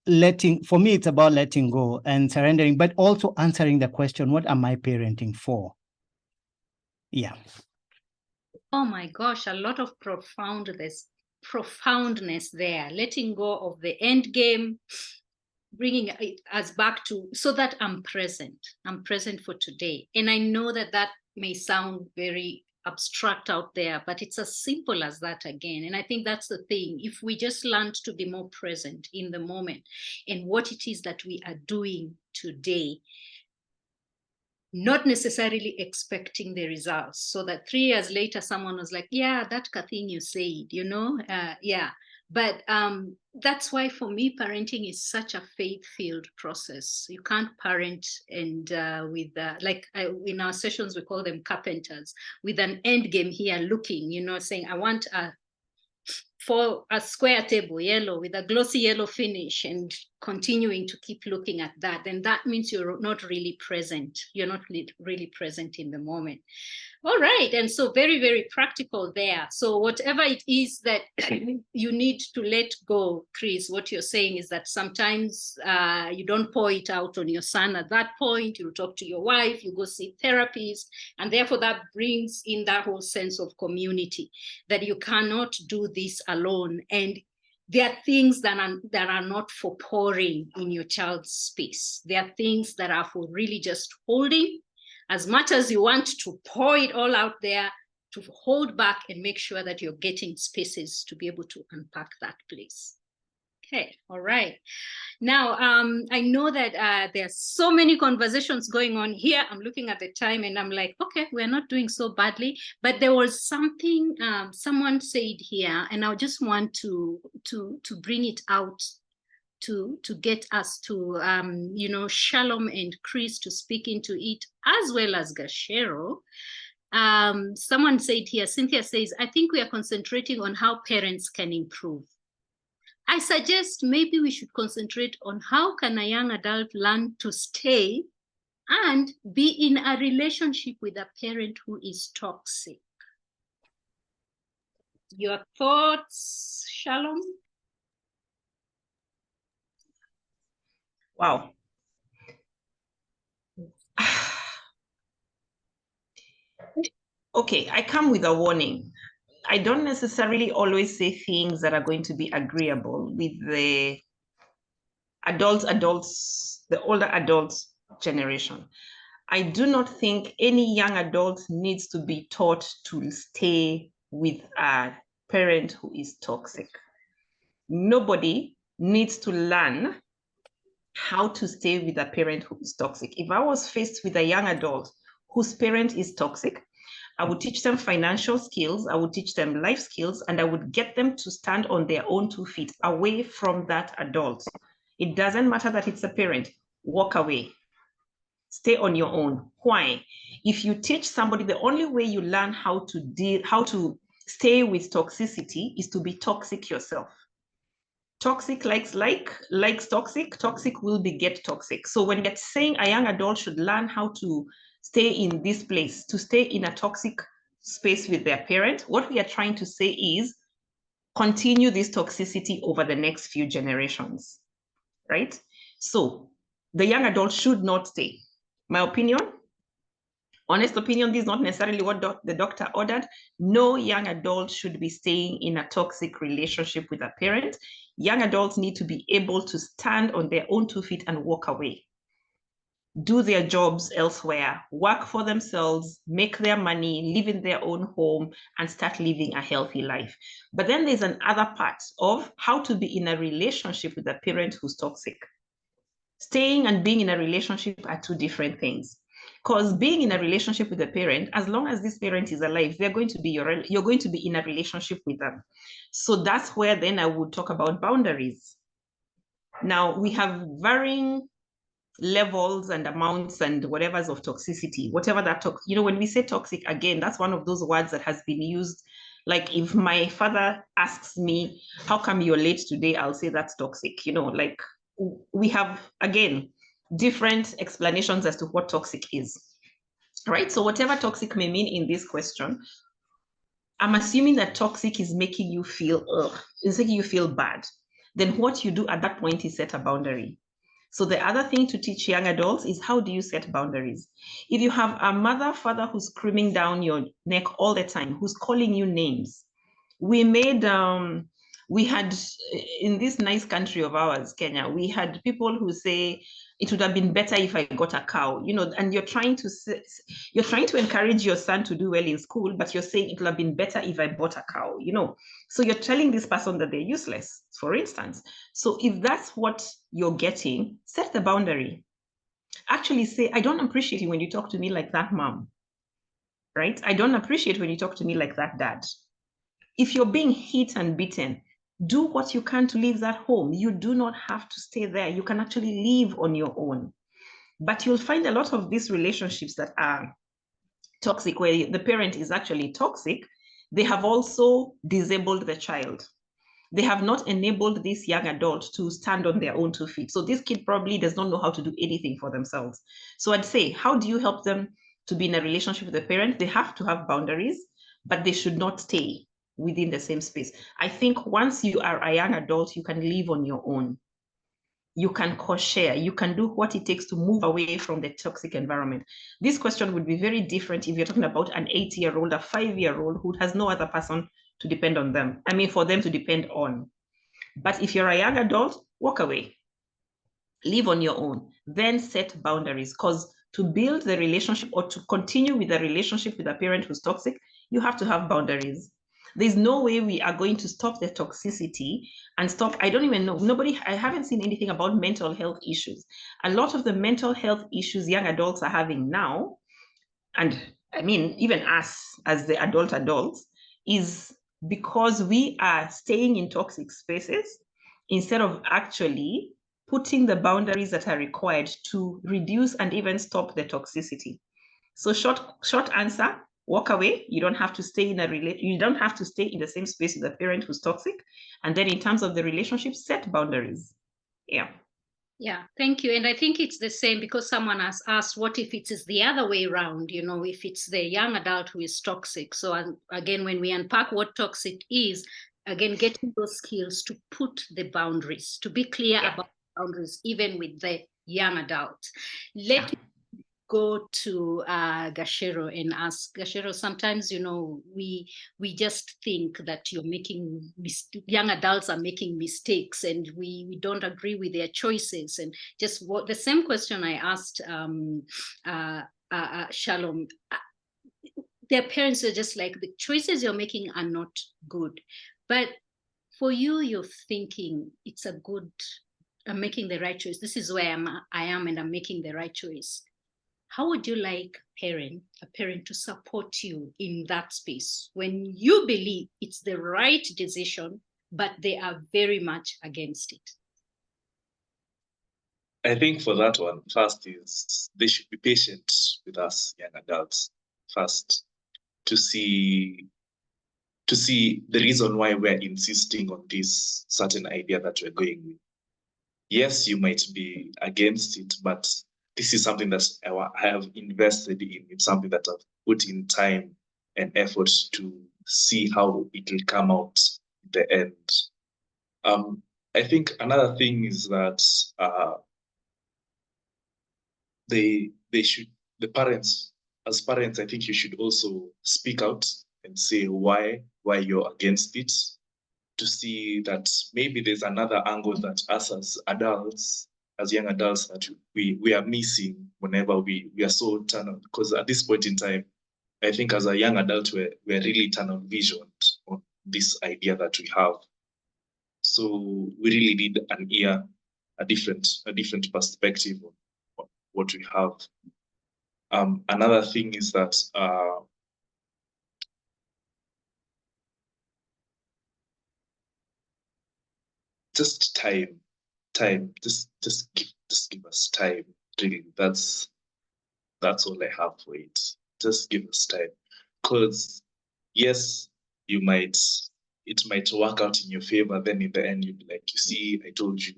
for me, it's about letting go and surrendering, but also answering the question, what am I parenting for? Yeah. Oh my gosh, a lot of profoundness there. Letting go of the end game, bringing us back to so that I'm present for today. And I know that may sound very abstract out there, but it's as simple as that again. And I think that's the thing. If we just learned to be more present in the moment and what it is that we are doing today, not necessarily expecting the results, so that 3 years later someone was like, yeah, that thing you said, yeah. But that's why for me parenting is such a faith-filled process. You can't parent and in our sessions we call them carpenters, with an end game here looking, saying I want for a square table, yellow, with a glossy yellow finish, and continuing to keep looking at that, then that means you're not really present. You're not really present in the moment. All right. And so very, very practical there. So whatever it is that you need to let go, Chris, what you're saying is that sometimes you don't pour it out on your son at that point. You talk to your wife, you go see therapists, and therefore that brings in that whole sense of community, that you cannot do this alone. And there are things that are not for pouring in your child's space. There are things that are for really just holding. As much as you want to pour it all out there, to hold back and make sure that you're getting spaces to be able to unpack that place. Okay, all right. Now, I know that there's so many conversations going on here. I'm looking at the time and I'm like, okay, we're not doing so badly. But there was something someone said here, and I just want to bring it out to get us to, you know, Shalom and Chris to speak into it, as well as Gasher. Someone said here, Cynthia says, I think we are concentrating on how parents can improve. I suggest maybe we should concentrate on how can a young adult learn to stay and be in a relationship with a parent who is toxic. Your thoughts, Shalom? Wow. Okay, I come with a warning. I don't necessarily always say things that are going to be agreeable with the the older adults generation. I do not think any young adult needs to be taught to stay with a parent who is toxic. Nobody needs to learn how to stay with a parent who is toxic. If I was faced with a young adult whose parent is toxic, I would teach them financial skills, I would teach them life skills, and I would get them to stand on their own 2 feet away from that adult. It doesn't matter that it's a parent, walk away. Stay on your own. Why? If you teach somebody, the only way you learn how to stay with toxicity is to be toxic yourself. Toxic likes toxic, toxic will beget toxic. So when you're saying a young adult should learn how to stay in this place, to stay in a toxic space with their parent, what we are trying to say is continue this toxicity over the next few generations, right? So the young adult should not stay. My opinion, honest opinion, this is not necessarily what the doctor ordered. No young adult should be staying in a toxic relationship with a parent. Young adults need to be able to stand on their own 2 feet and walk away. Do their jobs elsewhere, work for themselves, make their money, live in their own home, and start living a healthy life. But then there's another part of how to be in a relationship with a parent who's toxic. Staying and being in a relationship are two different things. Because being in a relationship with a parent, as long as this parent is alive, you're going to be in a relationship with them. So that's where then I would talk about boundaries. Now we have varying levels and amounts and whatever's of toxicity, whatever that, when we say toxic, again, that's one of those words that has been used. Like if my father asks me, how come you're late today? I'll say that's toxic. Like we have, again, different explanations as to what toxic is, right? So whatever toxic may mean in this question, I'm assuming that toxic is making you feel, it's making you feel bad. Then what you do at that point is set a boundary. So the other thing to teach young adults is how do you set boundaries? If you have a mother, father who's screaming down your neck all the time, who's calling you names. We had, in this nice country of ours, Kenya, we had people who say, it would have been better if I got a cow, and you're trying to encourage your son to do well in school, but you're saying it would have been better if I bought a cow, So you're telling this person that they're useless, for instance. So if that's what you're getting, set the boundary. Actually say, I don't appreciate it when you talk to me like that, mom, right? I don't appreciate when you talk to me like that, dad. If you're being hit and beaten, do what you can to leave that home. You do not have to stay there. You can actually live on your own. But you'll find a lot of these relationships that are toxic, where the parent is actually toxic. They have also disabled the child. They have not enabled this young adult to stand on their own 2 feet. So this kid probably does not know how to do anything for themselves. So I'd say, how do you help them to be in a relationship with the parent? They have to have boundaries, but they should not stay within the same space. I think once you are a young adult, you can live on your own. You can co-share. You can do what it takes to move away from the toxic environment. This question would be very different if you're talking about an 8-year-old, a 5-year-old who has no other person to depend on them. I mean, for them to depend on. But if you're a young adult, walk away. Live on your own. Then set boundaries, because to build the relationship or to continue with the relationship with a parent who's toxic, you have to have boundaries. There's no way we are going to stop the toxicity and stop. I don't even know. I haven't seen anything about mental health issues. A lot of the mental health issues young adults are having now, and I mean, even us as the adults, is because we are staying in toxic spaces instead of actually putting the boundaries that are required to reduce and even stop the toxicity. So short answer, walk away. You don't have to stay in you don't have to stay in the same space with a parent who's toxic. And then in terms of the relationship, set boundaries. Yeah. Yeah, thank you. And I think it's the same because someone has asked, what if it is the other way around? You know, if it's the young adult who is toxic. So again, when we unpack what toxic is, again, getting those skills to put the boundaries, to be clear about boundaries, even with the young adult. Let me go to Gasher and ask Gasher. Sometimes, you know, we just think that you're making young adults are making mistakes, and we don't agree with their choices. And just the same question I asked Shalom. Their parents are just like, the choices you're making are not good, but for you, you're thinking it's a good. I'm making the right choice. This is where I am, and I'm making the right choice. How would you like a parent to support you in that space when you believe it's the right decision, but they are very much against it? I think for that one, first is they should be patient with us young adults first to see the reason why we're insisting on this certain idea that we're going with. Yes, you might be against it, but this is something that I have invested in. It's something that I've put in time and effort to see how it will come out in the end. I think another thing is that the parents, as parents, I think you should also speak out and say why you're against it, to see that maybe there's another angle that us as adults, as young adults, that we are missing whenever we are so tunnel. Because at this point in time, I think as a young adult, we're really tunnel visioned on this idea that we have. So we really need an ear, a different perspective on what we have. Another thing is that just time, just give us time. Really, that's all I have for it. Just give us time, because yes, it might work out in your favor. Then in the end, you'll be like, you see, I told you,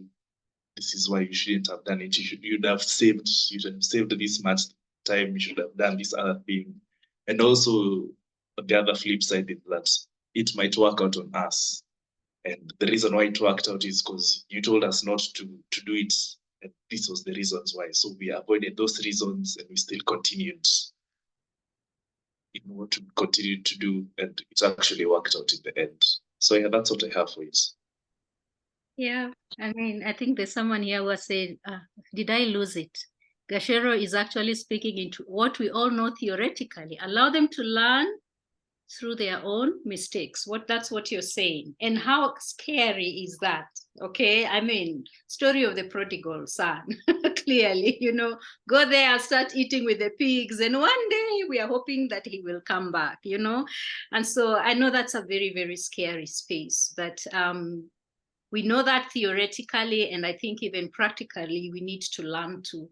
this is why you shouldn't have done it. You'd have saved this much time. You should have done this other thing. And also, the other flip side is that it might work out on us. And the reason why it worked out is because you told us not to do it. And this was the reasons why. So we avoided those reasons, and we still continued in what we continued to do. And it actually worked out in the end. So yeah, that's what I have for it. Yeah, I mean, I think there's someone here who was saying, did I lose it? Gasher is actually speaking into what we all know theoretically. Allow them to learn through their own mistakes. That's what you're saying. And how scary is that? Okay, I mean, story of the prodigal son. Clearly, you know, go there and start eating with the pigs, and one day we are hoping that he will come back, you know. And so I know that's a very, very scary space, but we know that theoretically, and I think even practically, we need to learn to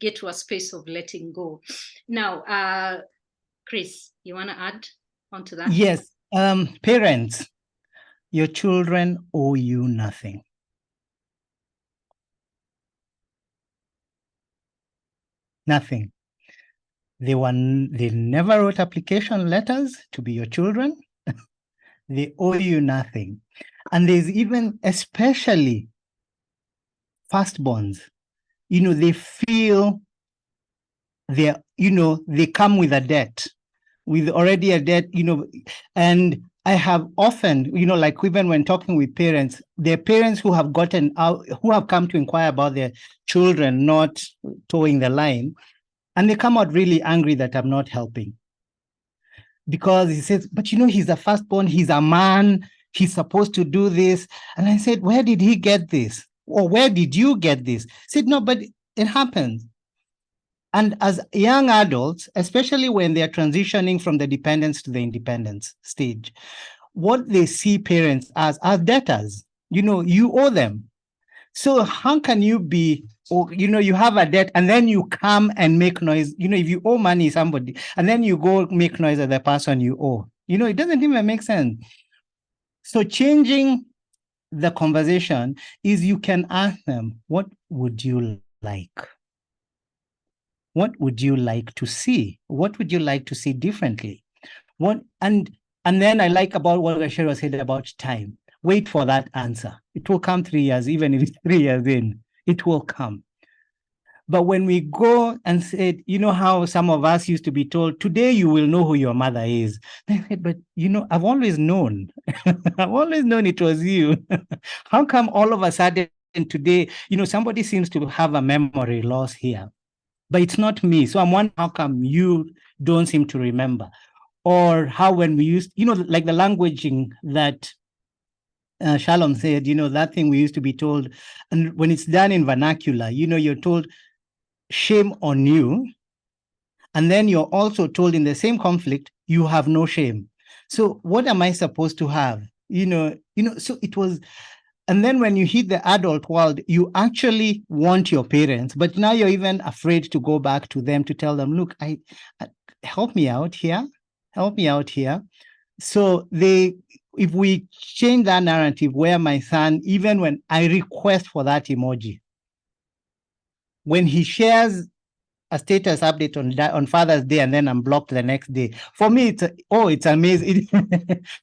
get to a space of letting go. Now, Chris, you want to add on to that? Yes. Parents, your children owe you nothing. Nothing. They never wrote application letters to be your children. They owe you nothing. And there's even, especially firstborns, you know, they feel they come with a debt, with already a debt, you know, and I have often, like even when talking with parents, their parents who have gotten out, who have come to inquire about their children not towing the line, and they come out really angry that I'm not helping. Because he says, but he's the firstborn, he's a man, he's supposed to do this. And I said, where did he get this? Or where did you get this? He said, no, but it happens. And as young adults, especially when they're transitioning from the dependence to the independence stage, what they see parents as debtors. You owe them. So how can you be, you have a debt and then you come and make noise? If you owe money somebody and then you go make noise at the person you owe, it doesn't even make sense. So changing the conversation is you can ask them, what would you like? What would you like to see? What would you like to see differently? And then I like about what Gasher said about time. Wait for that answer. It will come 3 years, even if it's 3 years in, it will come. But when we go and say, how some of us used to be told, today you will know who your mother is. They said, but I've always known. I've always known it was you. How come all of a sudden today, somebody seems to have a memory loss here? But it's not me. So I'm wondering, how come you don't seem to remember? Or how when we used, like the languaging that Shalom said, that thing we used to be told, and when it's done in vernacular, you're told, shame on you. And then you're also told in the same conflict, you have no shame. So what am I supposed to have? So it was. And then when you hit the adult world, you actually want your parents, but now you're even afraid to go back to them to tell them, look, help me out here. Help me out here. So if we change that narrative where my son, even when I request for that emoji, when he shares a status update on Father's Day and then I'm blocked the next day, for me, it's amazing.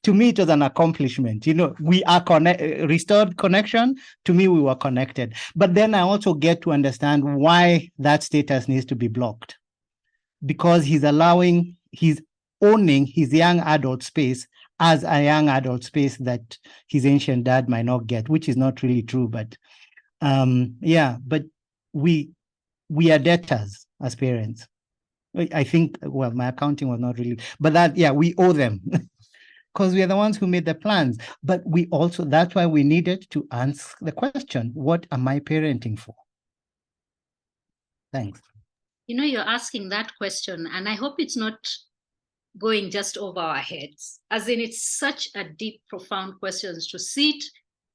To me, it was an accomplishment. We are restored connection. To me, we were connected. But then I also get to understand why that status needs to be blocked. Because he's owning his young adult space as a young adult space that his ancient dad might not get, which is not really true. But but we are debtors as parents. I think, well, my accounting was not really, but we owe them because we are the ones who made the plans. But we also, that's why we needed to ask the question, what am I parenting for? Thanks. You're asking that question, and I hope it's not going just over our heads. As in, it's such a deep, profound question to sit.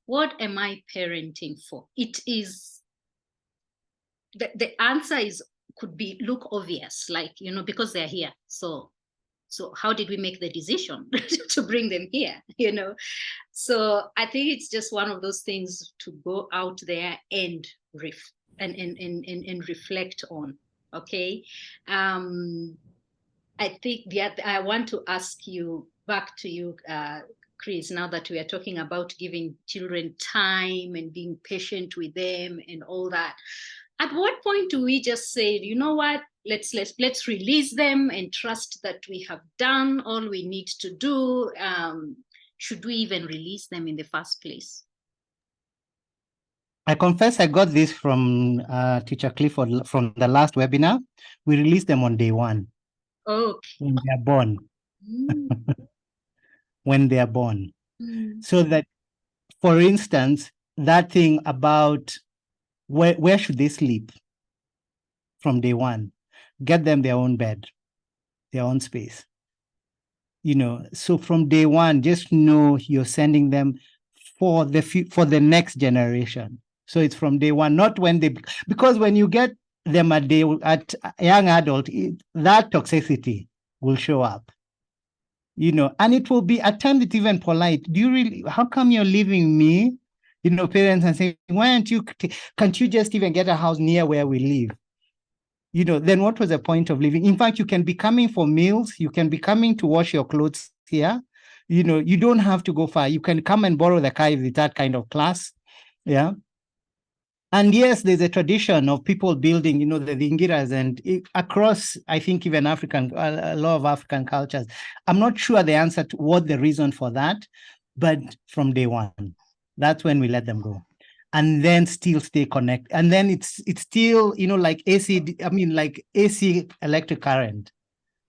What am I parenting for? It is, the answer could look obvious, like, because they're here. So how did we make the decision to bring them here? So I think it's just one of those things to go out there and reflect on. Okay. I think I want to ask you, back to you, Chris, now that we are talking about giving children time and being patient with them and all that. At what point do we just say, you know what, let's release them and trust that we have done all we need to do? Should we even release them in the first place? I confess I got this from Teacher Clifford from the last webinar. We released them on day 1. Okay. When they are born. When they are born. So that, for instance, that thing about where should they sleep from day 1? Get them their own bed, their own space. So from day 1, just know you're sending them for the next generation. So it's from day 1, not when because when you get them at young adult, that toxicity will show up. And it will be at times it's even polite. How come you're leaving me? Parents and saying, can't you just even get a house near where we live? Then what was the point of living? In fact, you can be coming for meals. You can be coming to wash your clothes here. You don't have to go far. You can come and borrow the car if it's that kind of class. Yeah. And yes, there's a tradition of people building, the Dingiras, and across, I think, even a lot of African cultures. I'm not sure the answer to what the reason for that, but from day one, that's when we let them go, and then still stay connected. And then it's still, like AC. I mean, like AC electric current.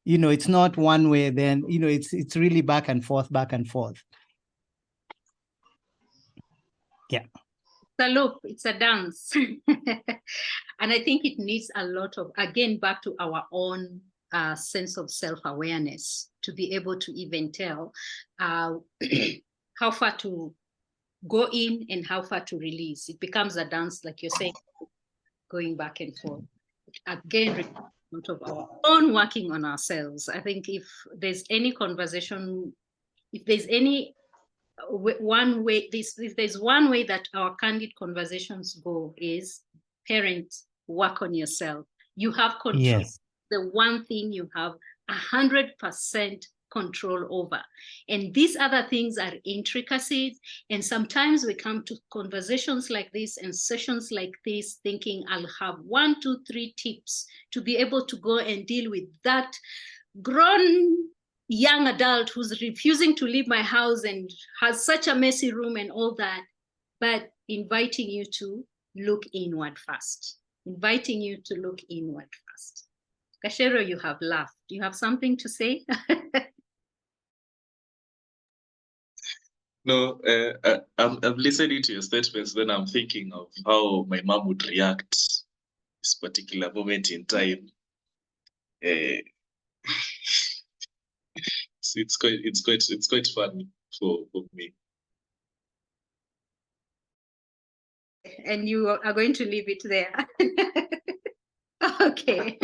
It's not one way. Then it's really back and forth, back and forth. Yeah. It's a loop, it's a dance. And I think it needs a lot of, again, back to our own sense of self-awareness to be able to even tell how far to go in and how far to release. It becomes a dance, like you're saying, going back and forth. Again, out of our own working on ourselves. I think if there's any conversation, if there's any one way, if there's one way that our candid conversations go, is parents, work on yourself. You have control. Yes. The one thing you have 100% control over, and these other things are intricacies. And sometimes we come to conversations like this and sessions like this thinking I'll have 1, 2, 3 tips to be able to go and deal with that grown young adult who's refusing to leave my house and has such a messy room and all that, but inviting you to look inward first. Inviting you to look inward first. Gasher, you have laughed. Do you have something to say? No, I'm listening to your statements, then I'm thinking of how my mom would react this particular moment in time. So it's quite funny for me. And you are going to leave it there. Okay.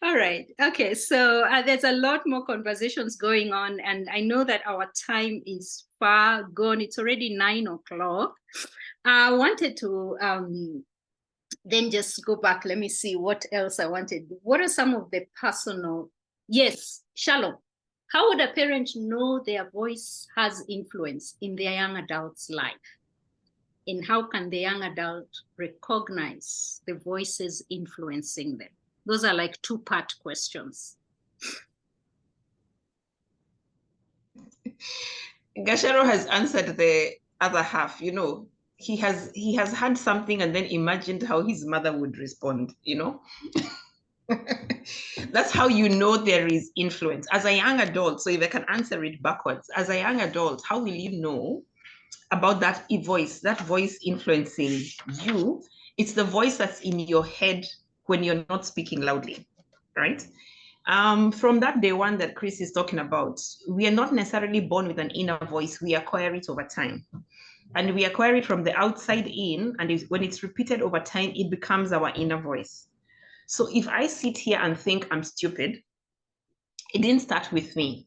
All right. Okay. So there's a lot more conversations going on, and I know that our time is far gone. It's already 9 o'clock. I wanted to then just go back. Let me see what else I wanted. What are some of the personal? Yes, Shalom. How would a parent know their voice has influence in their young adult's life? And how can the young adult recognize the voices influencing them? Those are like 2-part questions. Gashero has answered the other half. He has had something and then imagined how his mother would respond. That's how you know there is influence as a young adult. So if I can answer it backwards, as a young adult, how will you know about that voice influencing you? It's the voice that's in your head when you're not speaking loudly, right? From that day one that Chris is talking about, we are not necessarily born with an inner voice. We acquire it over time. And we acquire it from the outside in, and when it's repeated over time, it becomes our inner voice. So if I sit here and think I'm stupid, it didn't start with me.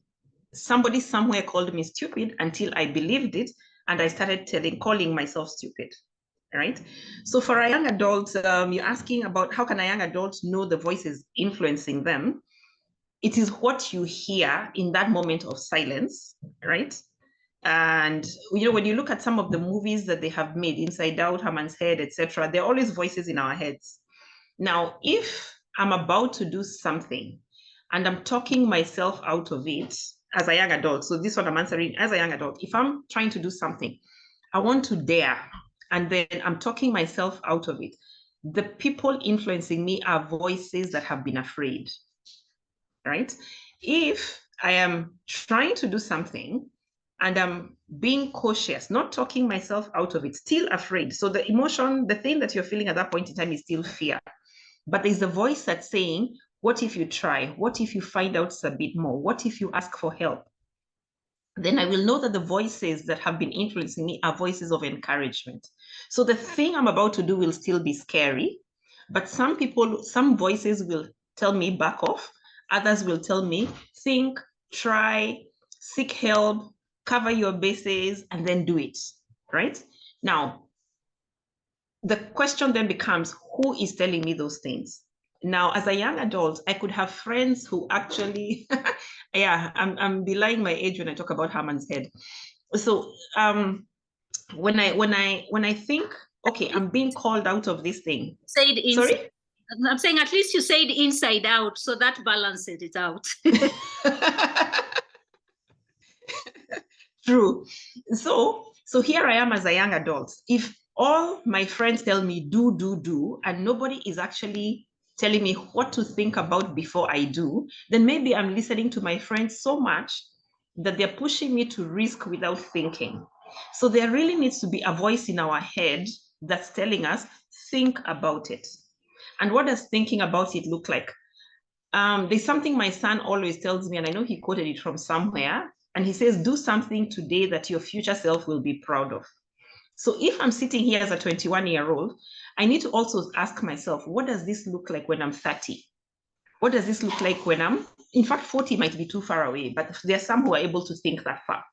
Somebody somewhere called me stupid until I believed it, and I started calling myself stupid, right? So for a young adult, you're asking about how can a young adult know the voices influencing them? It is what you hear in that moment of silence, right? And when you look at some of the movies that they have made, Inside Out, Haman's Head, etc., there are always voices in our heads. Now, if I'm about to do something and I'm talking myself out of it as a young adult, so this one I'm answering as a young adult, if I'm trying to do something, I want to dare, and then I'm talking myself out of it, the people influencing me are voices that have been afraid, right? If I am trying to do something and I'm being cautious, not talking myself out of it, still afraid. So the emotion, the thing that you're feeling at that point in time is still fear. But there's a voice that's saying, what if you try? What if you find out a bit more? What if you ask for help? Then I will know that the voices that have been influencing me are voices of encouragement. So the thing I'm about to do will still be scary, but some voices will tell me back off. Others will tell me, think, try, seek help, cover your bases, and then do it, right? Now, the question then becomes, who is telling me those things? Now, as a young adult, I could have friends who actually, yeah, I'm belying my age when I talk about Haman's Head. So when I think okay, I'm being called out of this thing. Say it inside. Sorry? I'm saying at least you say it inside out, so that balances it out. True. So here I am as a young adult. If all my friends tell me do, and nobody is actually telling me what to think about before I do, then maybe I'm listening to my friends so much that they're pushing me to risk without thinking. So there really needs to be a voice in our head that's telling us, think about it. And what does thinking about it look like? There's something my son always tells me, and I know he quoted it from somewhere, and he says, do something today that your future self will be proud of. So if I'm sitting here as a 21-year-old, I need to also ask myself, what does this look like when I'm 30? What does this look like when in fact, 40 might be too far away, but there are some who are able to think that far.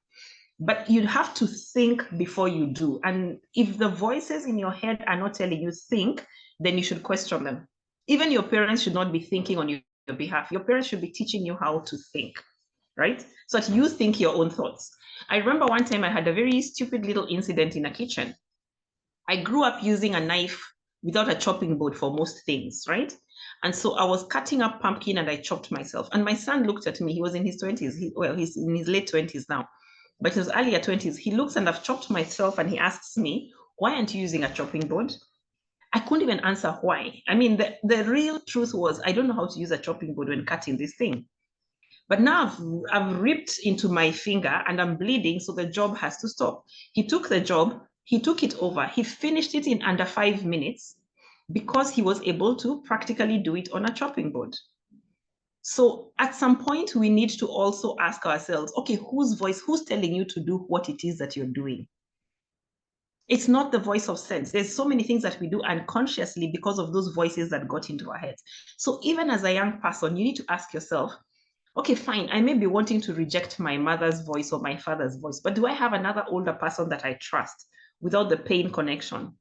But you have to think before you do. And if the voices in your head are not telling you think, then you should question them. Even your parents should not be thinking on your behalf. Your parents should be teaching you how to think, right? So that you think your own thoughts. I remember one time I had a very stupid little incident in a kitchen. I grew up using a knife without a chopping board for most things, right? And so I was cutting up pumpkin and I chopped myself. And my son looked at me. He was in his 20s. He's in his late 20s now, but his earlier 20s. He looks and I've chopped myself and he asks me, why aren't you using a chopping board? I couldn't even answer why. I mean, the real truth was, I don't know how to use a chopping board when cutting this thing. But now I've ripped into my finger and I'm bleeding, so the job has to stop. He took the job, he took it over, he finished it in under 5 minutes because he was able to practically do it on a chopping board. So at some point, we need to also ask ourselves, okay, who's telling you to do what it is that you're doing? It's not the voice of sense. There's so many things that we do unconsciously because of those voices that got into our heads. So even as a young person, you need to ask yourself, okay, fine, I may be wanting to reject my mother's voice or my father's voice, but do I have another older person that I trust without the pain connection?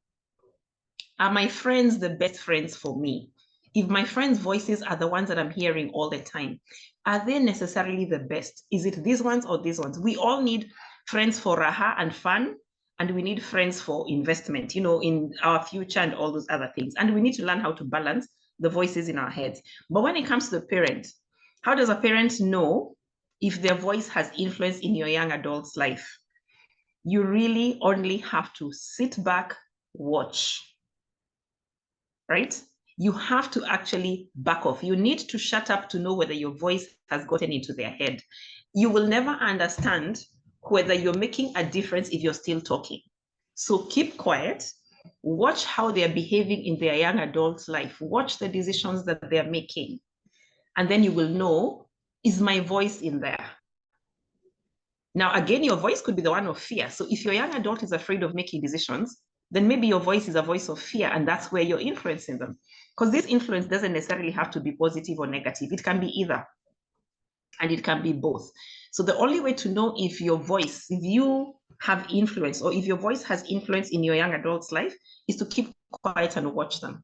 Are my friends the best friends for me? If my friends' voices are the ones that I'm hearing all the time, are they necessarily the best? Is it these ones or these ones? We all need friends for raha and fun, and we need friends for investment, in our future and all those other things. And we need to learn how to balance the voices in our heads. But when it comes to the parent, how does a parent know if their voice has influence in your young adult's life? You really only have to sit back, watch, right? You have to actually back off. You need to shut up to know whether your voice has gotten into their head. You will never understand whether you're making a difference if you're still talking. So keep quiet, watch how they're behaving in their young adult's life, watch the decisions that they're making. And then you will know, is my voice in there? Now, again, your voice could be the one of fear. So if your young adult is afraid of making decisions, then maybe your voice is a voice of fear, and that's where you're influencing them. Because this influence doesn't necessarily have to be positive or negative. It can be either, and it can be both. So the only way to know if you have influence, or if your voice has influence in your young adult's life, is to keep quiet and watch them.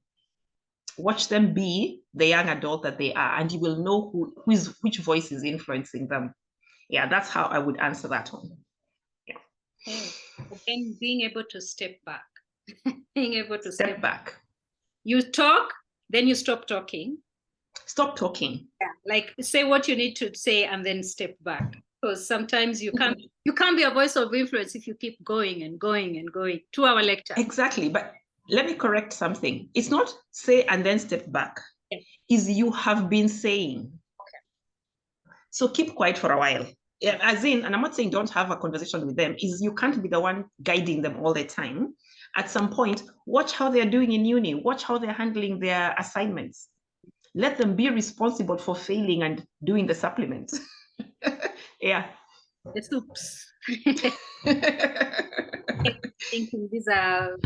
Watch them be the young adult that they are, and you will know which voice is influencing them. Yeah, that's how I would answer that one. Yeah. Okay. Again, being able to step back. Being able to step back. You talk, then you stop talking. Stop talking. Yeah, like say what you need to say and then step back. Because sometimes you can't be a voice of influence if you keep going and going and going. 2-hour lecture. Exactly, but let me correct something. It's not say and then step back. Yeah. Is you have been saying. Okay. So keep quiet for a while. Yeah, as in, and I'm not saying don't have a conversation with them, is you can't be the one guiding them all the time. At some point, watch how they're doing in uni, watch how they're handling their assignments. Let them be responsible for failing and doing the supplements. Yeah. The soups. Thinking these are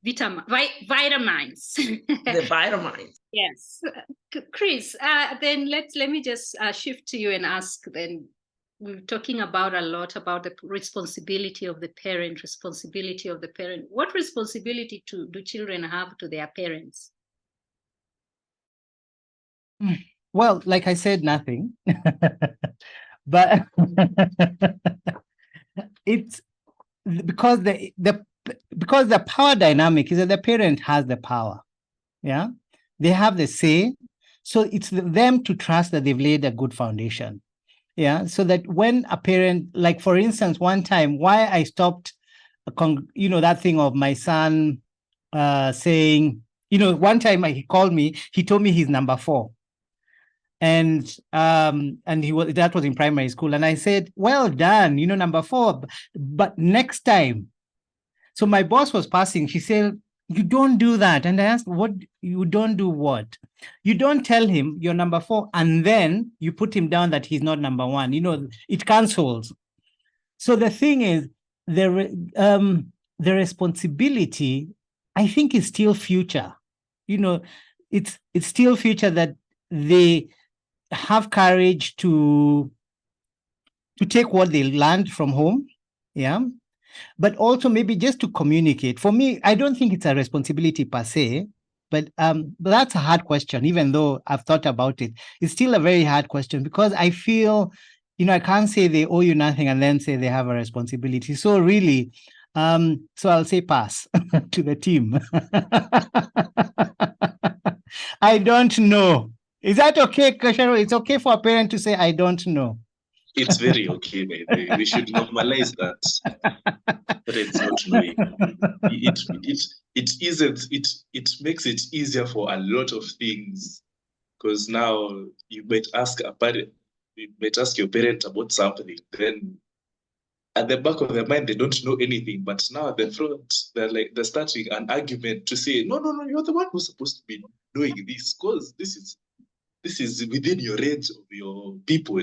vitamins. The vitamins. Yes. Chris, then let me just shift to you and ask then, we're talking about a lot about the responsibility of the parent. What responsibility do children have to their parents? Well, like I said, nothing. But it's because the because the power dynamic is that the parent has the power. Yeah, they have the say. So it's them to trust that they've laid a good foundation. Yeah, so that when a parent, like for instance, one time, why I stopped, that thing of my son saying, one time he called me, he told me he's number 4. And that was in primary school. And I said, well done, number 4, but next time. So my boss was passing, she said, you don't do that. And I asked, what, you don't do what? You don't tell him you're number 4, and then you put him down that he's not number 1. It cancels. So the thing is, the responsibility, I think, is still future. It's still future that they have courage to take what they learned from home. Yeah. But also maybe just to communicate. For me, I don't think it's a responsibility per se, but that's a hard question. Even though I've thought about it, it's still a very hard question, because I feel, I can't say they owe you nothing and then say they have a responsibility. So really, so I'll say pass to the team. I don't know. Is that okay, Gasher? It's okay for a parent to say, I don't know. It's very okay, baby. We should normalize that. But it's not knowing. It makes it easier for a lot of things, because now you might ask your parent about something, then at the back of their mind they don't know anything, but now at the front they're starting an argument to say, no, you're the one who's supposed to be doing this, because this is within your range of your people.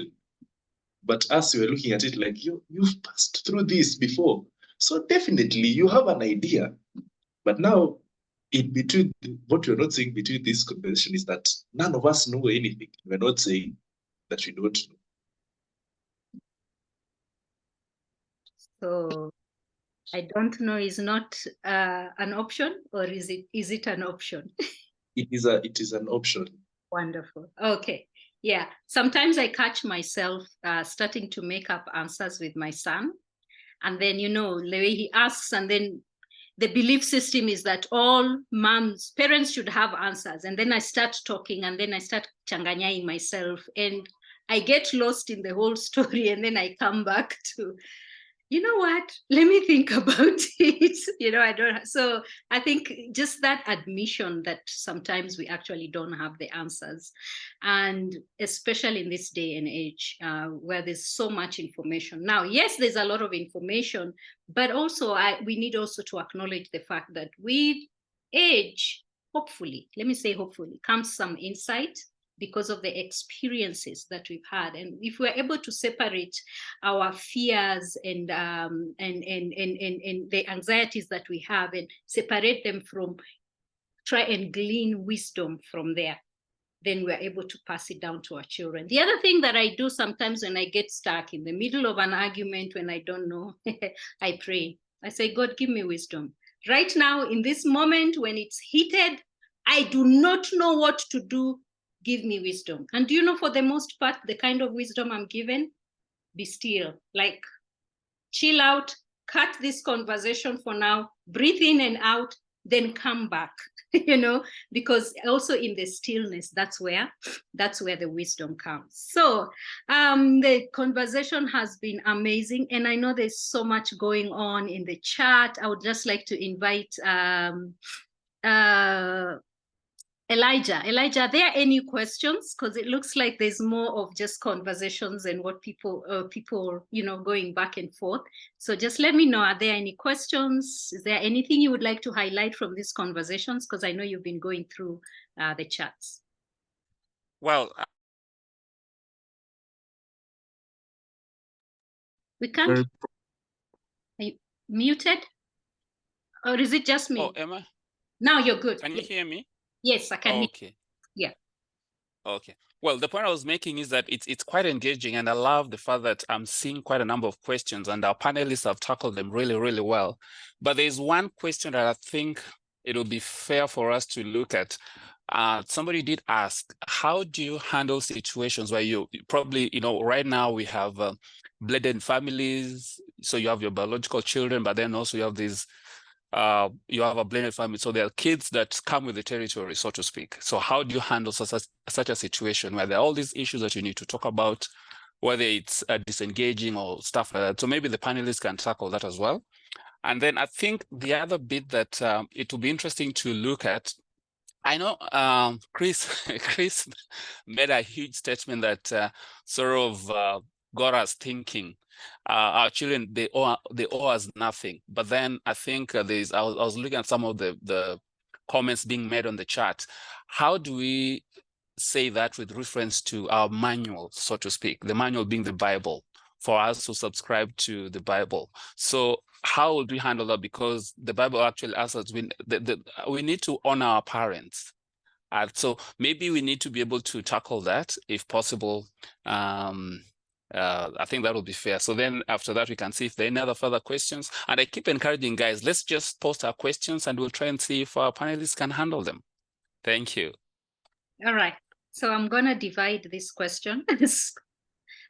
But us, we're looking at it like, you've passed through this before, so definitely you have an idea. But now, in between, what we're not saying between this conversation is that none of us know anything. We're not saying that we don't know. So I don't know is not an option, or is it an option? It is an option. Wonderful. Okay. Yeah. Sometimes I catch myself starting to make up answers with my son. And then, the way he asks, and then the belief system is that all parents should have answers. And then I start talking, and then I start changanyaing myself, and I get lost in the whole story. And then I come back to, what, let me think about it. So I think just that admission that sometimes we actually don't have the answers, and especially in this day and age where there's so much information now. Yes, there's a lot of information, but also we need also to acknowledge the fact that with age, hopefully comes some insight, because of the experiences that we've had. And if we're able to separate our fears and the anxieties that we have, and separate them from, try and glean wisdom from there, then we're able to pass it down to our children. The other thing that I do sometimes when I get stuck in the middle of an argument, when I don't know, I pray. I say, God, give me wisdom. Right now, in this moment, when it's heated, I do not know what to do. Give me wisdom. And for the most part, the kind of wisdom I'm given, be still, like chill out, cut this conversation for now, breathe in and out, then come back, because also in the stillness, that's where the wisdom comes. So the conversation has been amazing. And I know there's so much going on in the chat. I would just like to invite Elijah, are there any questions? Because it looks like there's more of just conversations and what people going back and forth. So just let me know, are there any questions? Is there anything you would like to highlight from these conversations? Because I know you've been going through the chats. Well, we can't. Are you muted? Or is it just me? Oh, am I? Now you're good. Can you hear me? Yes, I can. Okay. Yeah. Okay. Well, the point I was making is that it's quite engaging, and I love the fact that I'm seeing quite a number of questions, and our panelists have tackled them really, really well. But there's one question that I think it will be fair for us to look at. Somebody did ask, how do you handle situations where you probably, right now we have blended families, so you have your biological children, but then also you have these you have a blended family, so there are kids that come with the territory, so to speak. So how do you handle such a situation where there are all these issues that you need to talk about, whether it's disengaging or stuff like that? So maybe the panelists can tackle that as well. And then I think the other bit that it will be interesting to look at, I know Chris made a huge statement that sort of got us thinking. Our children, they owe us nothing. But then I think I was looking at some of the comments being made on the chat. How do we say that with reference to our manual, so to speak, the manual being the Bible, for us to subscribe to the Bible? So how would we handle that? Because the Bible actually asks us, we need to honor our parents. So maybe we need to be able to tackle that if possible. I think that will be fair. So then after that, we can see if there are any other further questions. And I keep encouraging guys, let's just post our questions and we'll try and see if our panelists can handle them. Thank you. All right. So I'm going to divide this question.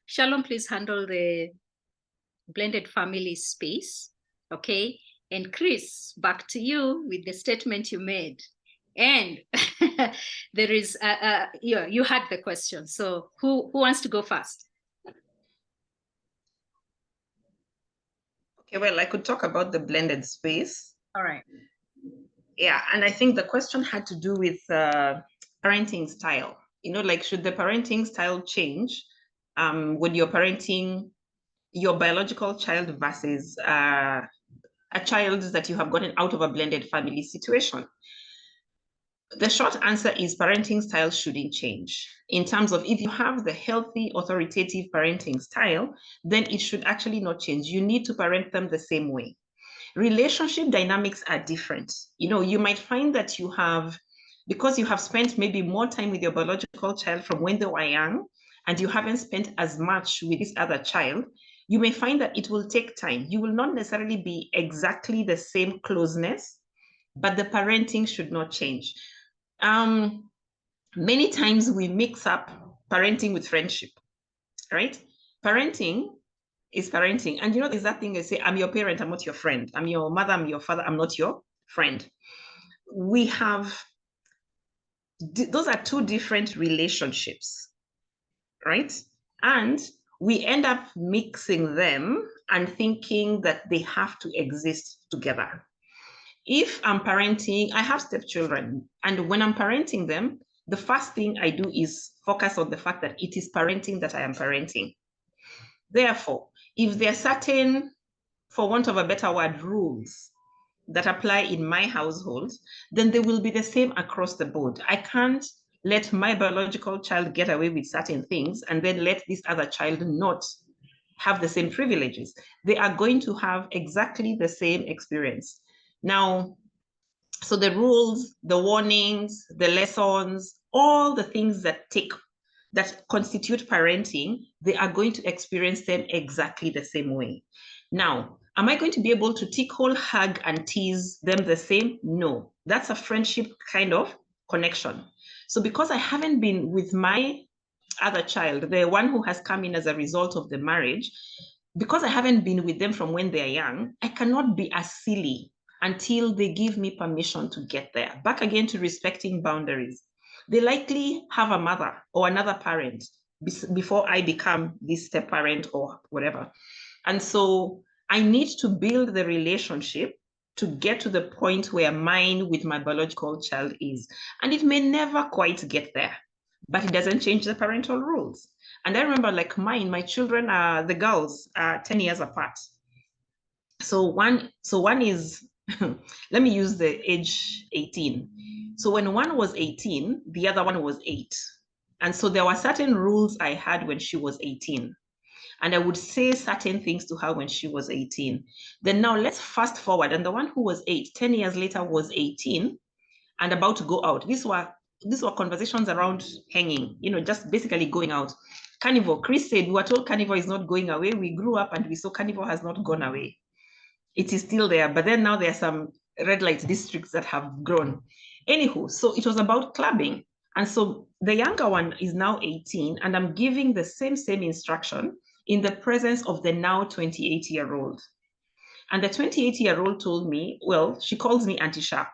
Shalom, please handle the blended family space. Okay. And Chris, back to you with the statement you made. And there is, you had the question. So who wants to go first? Okay, well, I could talk about the blended space. All right. Yeah, and I think the question had to do with parenting style. You know, like, should the parenting style change when you're parenting your biological child versus a child that you have gotten out of a blended family situation? The short answer is parenting style shouldn't change. In terms of, if you have the healthy, authoritative parenting style, then it should actually not change. You need to parent them the same way. Relationship dynamics are different. You know, you might find that you have, because you have spent maybe more time with your biological child from when they were young, and you haven't spent as much with this other child, you may find that it will take time. You will not necessarily be exactly the same closeness, but the parenting should not change. Many times we mix up parenting with friendship, right? Parenting is parenting. And you know, there's that thing they say, I'm your parent, I'm not your friend. I'm your mother, I'm your father, I'm not your friend. We have, those are two different relationships, right? And we end up mixing them and thinking that they have to exist together. If I'm parenting, I have stepchildren, and when I'm parenting them, the first thing I do is focus on the fact that it is parenting that I am parenting. Therefore, if there are certain, for want of a better word, rules that apply in my household, then they will be the same across the board. I can't let my biological child get away with certain things and then let this other child not have the same privileges. They are going to have exactly the same experience. Now, so the rules, the warnings, the lessons, all the things that constitute parenting, they are going to experience them exactly the same way. Now, am I going to be able to tickle, hug, and tease them the same? No, that's a friendship kind of connection. So because I haven't been with my other child, the one who has come in as a result of the marriage, because I haven't been with them from when they're young, I cannot be as silly until they give me permission to get there. Back again to respecting boundaries. They likely have a mother or another parent before I become this step parent or whatever. And so I need to build the relationship to get to the point where mine with my biological child is. And it may never quite get there, but it doesn't change the parental rules. And I remember, like mine, my children are, the girls are 10 years apart. So one is, let me use the age 18. So when one was 18, the other one was 8. And so there were certain rules I had when she was 18. And I would say certain things to her when she was 18. Then now let's fast forward. And the one who was 8, 10 years later was 18 and about to go out. These were conversations around hanging, you know, just basically going out. Carnival, Chris said, we were told Carnival is not going away. We grew up and we saw Carnival has not gone away. It is still there, but then now there are some red light districts that have grown. Anywho, so it was about clubbing. And so the younger one is now 18 and I'm giving the same instruction in the presence of the now 28-year-old. And the 28-year-old told me, well, she calls me Auntie Sha.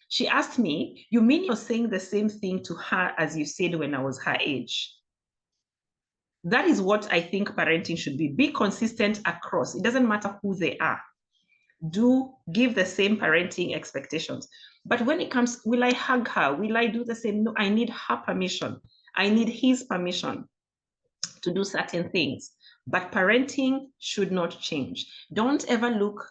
She asked me, you mean you're saying the same thing to her as you said when I was her age? That is what I think parenting should be. Be consistent across. It doesn't matter who they are. Do give the same parenting expectations. But when it comes, will I hug her? Will I do the same? No, I need her permission. I need his permission to do certain things. But parenting should not change. Don't ever look,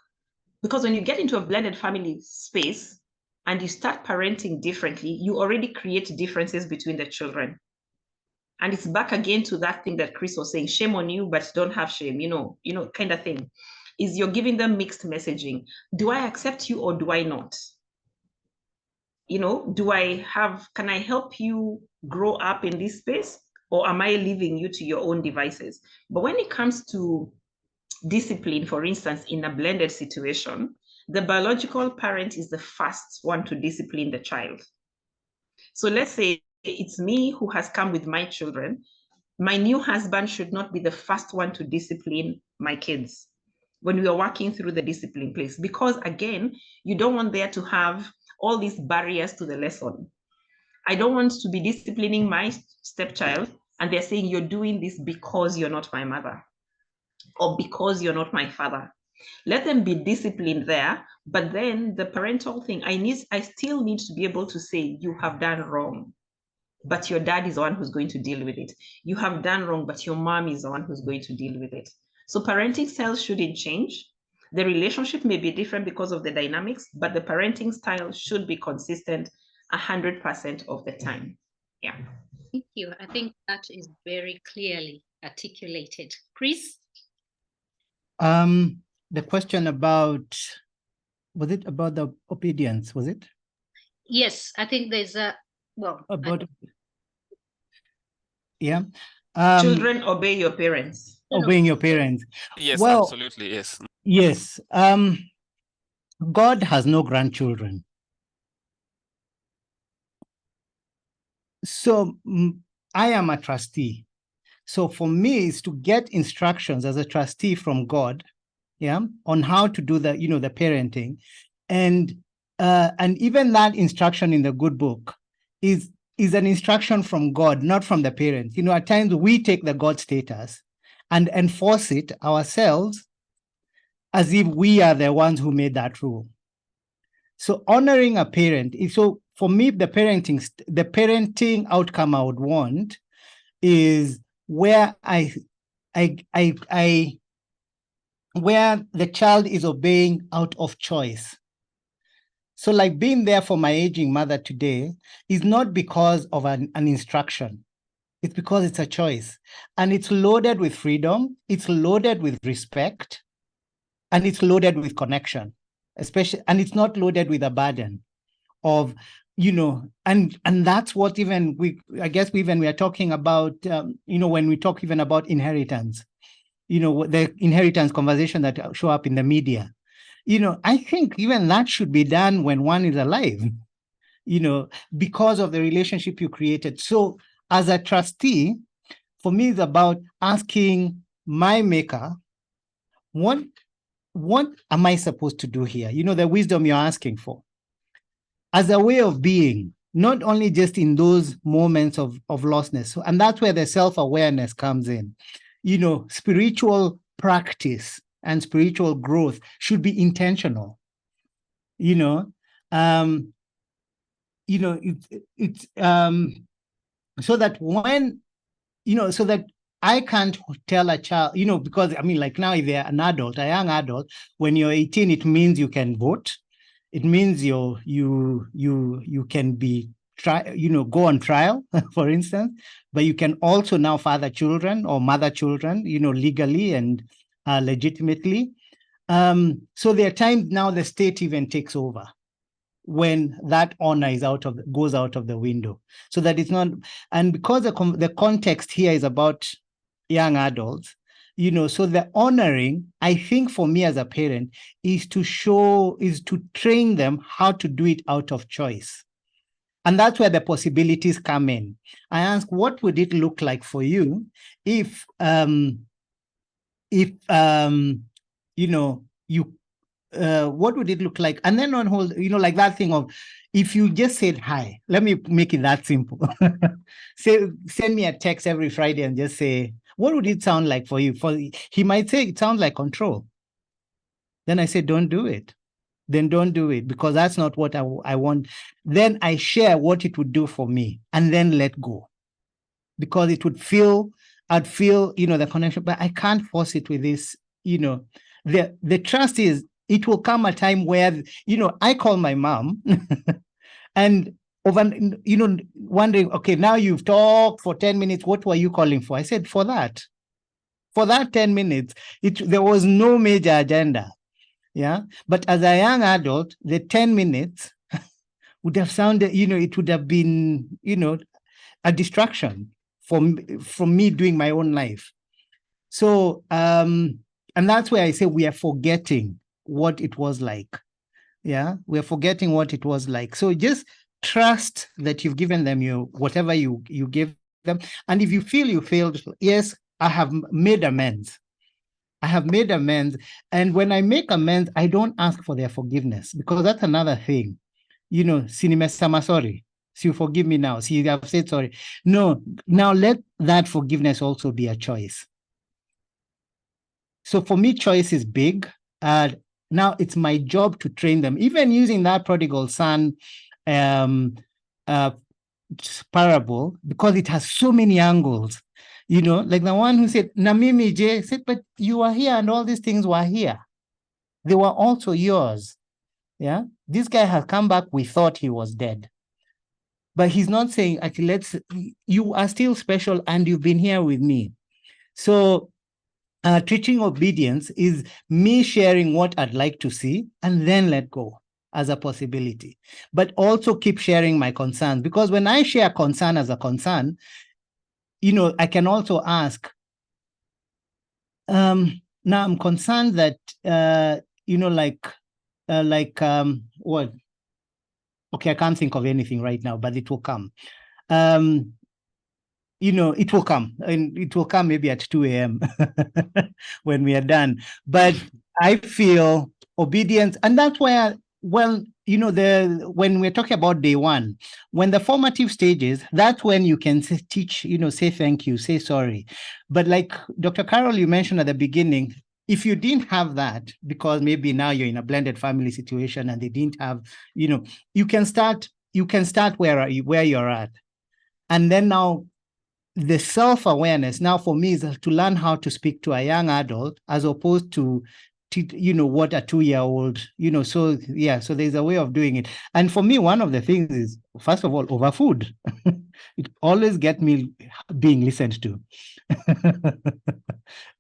because when you get into a blended family space and you start parenting differently, you already create differences between the children. And it's back again to that thing that Chris was saying, shame on you, but don't have shame, kind of thing. Is you're giving them mixed messaging. Do I accept you or do I not? Can I help you grow up in this space, or am I leaving you to your own devices? But when it comes to discipline, for instance, in a blended situation, the biological parent is the first one to discipline the child. So let's say it's me who has come with my children. My new husband should not be the first one to discipline my kids when we are working through the discipline place, because again, you don't want there to have all these barriers to the lesson. I don't want to be disciplining my stepchild and they're saying you're doing this because you're not my mother or because you're not my father. Let them be disciplined there, but then the parental thing, I still need to be able to say, you have done wrong, but your dad is the one who's going to deal with it. You have done wrong, but your mom is the one who's going to deal with it. So parenting styles shouldn't change. The relationship may be different because of the dynamics, but the parenting style should be consistent 100% of the time. Yeah. Thank you. I think that is very clearly articulated. Chris? The question about, was it about the obedience, was it? Yes, I think there's about yeah. Children, obey your parents. Obeying your parents. Yes, well, absolutely, yes. Yes. God has no grandchildren. So I am a trustee. So for me, it's to get instructions as a trustee from God, on how to do the, the parenting. And even that instruction in the good book is an instruction from God, not from the parents. At times we take the God status and enforce it ourselves as if we are the ones who made that rule. So honoring a parent is, so for me, the parenting outcome I would want is where where the child is obeying out of choice. So like being there for my aging mother today is not because of an instruction. It's because it's a choice. And it's loaded with freedom, it's loaded with respect, and it's loaded with connection, especially, and it's not loaded with a burden of, and that's what even we are talking about, when we talk even about inheritance, the inheritance conversation that show up in the media, I think even that should be done when one is alive, because of the relationship you created. So as a trustee, for me, it's about asking my maker, what am I supposed to do here? The wisdom you're asking for as a way of being, not only just in those moments of lostness. So, and that's where the self-awareness comes in. Spiritual practice and spiritual growth should be intentional. It's so that when, so that I can't tell a child, because like now if they're an adult, a young adult, when you're 18, it means you can vote. It means you can be go on trial, for instance, but you can also now father children or mother children, legally and legitimately. So there are times now the state even takes over when that honor is goes out of the window. So that it's not, and because the context here is about young adults, so the honoring, I think for me as a parent, is to train them how to do it out of choice. And that's where the possibilities come in. I ask, what would it look like for you if you what would it look like? And then on hold, like that thing of, if you just said hi, let me make it that simple. Send me a text every Friday and just say, what would it sound like for you? He might say it sounds like control. Then I say, don't do it. Then don't do it, because that's not what I want. Then I share what it would do for me, and then let go, because it would I'd feel, the connection, but I can't force it with this, the trust is, it will come a time where, I call my mom and wondering, okay, now you've talked for 10 minutes. What were you calling for? I said, for that 10 minutes, there was no major agenda. Yeah. But as a young adult, the 10 minutes would have sounded, it would have been, a distraction from me doing my own life. So, and that's where I say we are forgetting what it was like. Yeah. We're forgetting what it was like. So just trust that you've given them whatever you give them. And if you feel you failed, yes, I have made amends. And when I make amends, I don't ask for their forgiveness, because that's another thing. Sinimesama sorry. So you forgive me now. See, you have said sorry. No, now let that forgiveness also be a choice. So for me, choice is big. Now it's my job to train them. Even using that prodigal son parable, because it has so many angles. Like the one who said, Namimi J said, but you were here and all these things were here. They were also yours. Yeah. This guy has come back. We thought he was dead. But he's not saying, actually, you are still special and you've been here with me. So teaching obedience is me sharing what I'd like to see and then let go as a possibility. But also keep sharing my concerns, because when I share concern as a concern, I can also ask, now I'm concerned that, what? Okay, I can't think of anything right now, but it will come. It will come, and it will come maybe at 2 a.m. when we are done. But I feel obedience, and that's where, when we're talking about day one, when the formative stages, that's when you can teach, say thank you, say sorry. But like Dr. Carol, you mentioned at the beginning, if you didn't have that, because maybe now you're in a blended family situation and they didn't have, you can start where you're at. And then now the self-awareness now for me is to learn how to speak to a young adult as opposed to what a 2-year-old, so yeah, so there's a way of doing it. And for me, one of the things is, first of all, over food. It always gets me being listened to.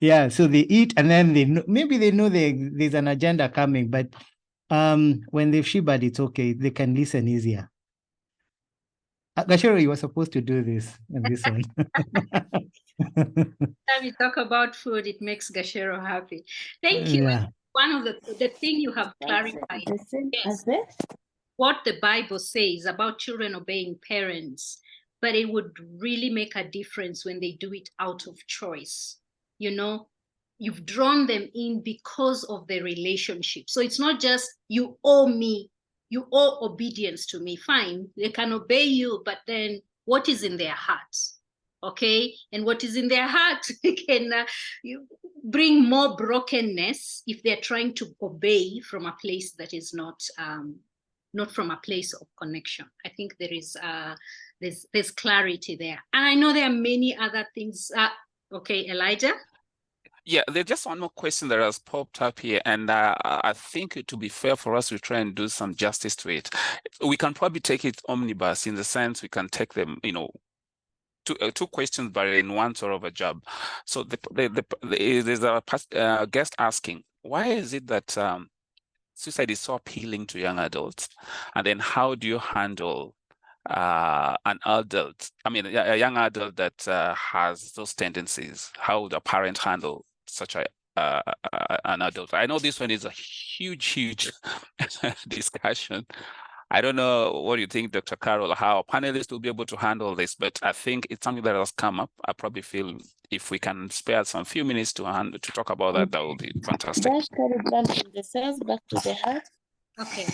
Yeah, so they eat and then maybe they know there's an agenda coming, but when they've shivered, it's okay, they can listen easier. Gasher, you were supposed to do this and this one. Time you talk about food, it makes Gashero happy. Thank you. Yeah. One of the thing you have clarified, yes, what the Bible says about children obeying parents, but it would really make a difference when they do it out of choice. You've drawn them in because of the relationship. So it's not just you owe me, you owe obedience to me. Fine, they can obey you, but then what is in their hearts? Okay, and what is in their heart can bring more brokenness if they're trying to obey from a place that is not from a place of connection. I think there is there's clarity there, and I know there are many other things. Okay, Elijah. Yeah, there's just one more question that has popped up here, and I think to be fair for us, we try and do some justice to it. We can probably take it omnibus in the sense we can take them, two questions, but in one sort of a job. So there's a guest asking, why is it that suicide is so appealing to young adults? And then how do you handle an adult, a young adult that has those tendencies? How would a parent handle such an adult? I know this one is a huge discussion. I don't know what you think, Dr. Carol, how panelists will be able to handle this, but I think it's something that has come up. I probably feel if we can spare some few minutes to talk about that, that will be fantastic. Dash carried land from the cells back to the heart. Okay,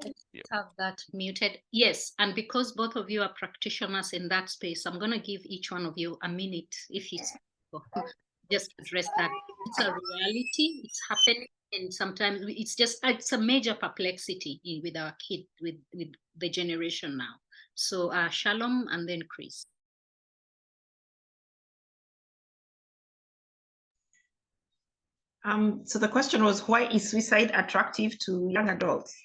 let's have that muted. Yes, and because both of you are practitioners in that space, I'm going to give each one of you a minute, if it's just address that. It's a reality, it's happening, and sometimes it's a major perplexity with our kid, with the generation now. So Shalom and then Chris. So the question was, why is suicide attractive to young adults?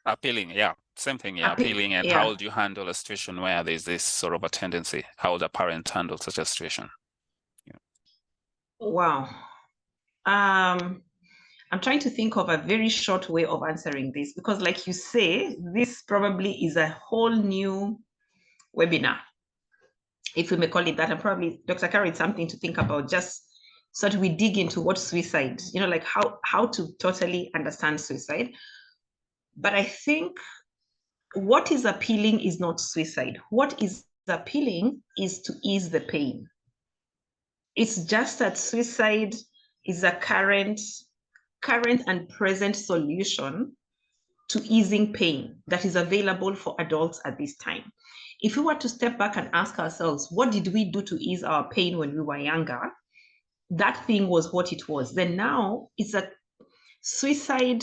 Appealing, yeah, same thing, yeah, appealing. And how would you handle a situation where there's this sort of a tendency? How would a parent handle such a situation? Yeah. Wow. I'm trying to think of a very short way of answering this, because like you say, this probably is a whole new webinar, if we may call it that. And probably, Dr. Carol, it's something to think about, just so that we dig into what suicide, like how to totally understand suicide. But I think what is appealing is not suicide. What is appealing is to ease the pain. It's just that suicide is a current and present solution to easing pain that is available for adults at this time. If we were to step back and ask ourselves, what did we do to ease our pain when we were younger? That thing was what it was. Then now it's a suicide.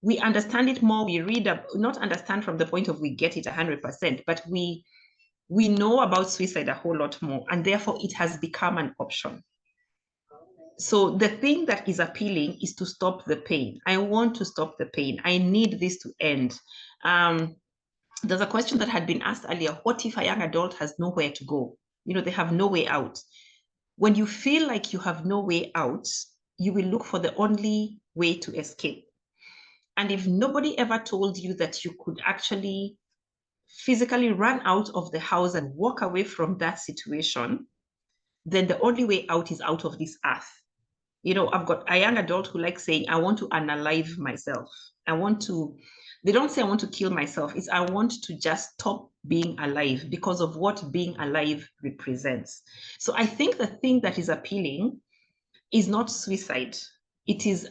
We understand it more. We read, not understand from the point of we get it 100%, but we know about suicide a whole lot more, and therefore it has become an option. So the thing that is appealing is to stop the pain. I want to stop the pain. I need this to end. There's a question that had been asked earlier. What if a young adult has nowhere to go? They have no way out. When you feel like you have no way out, you will look for the only way to escape. And if nobody ever told you that you could actually physically run out of the house and walk away from that situation, then the only way out is out of this earth. I've got a young adult who likes saying, I want to unalive myself. They don't say I want to kill myself. It's I want to just stop being alive because of what being alive represents. So I think the thing that is appealing is not suicide. It is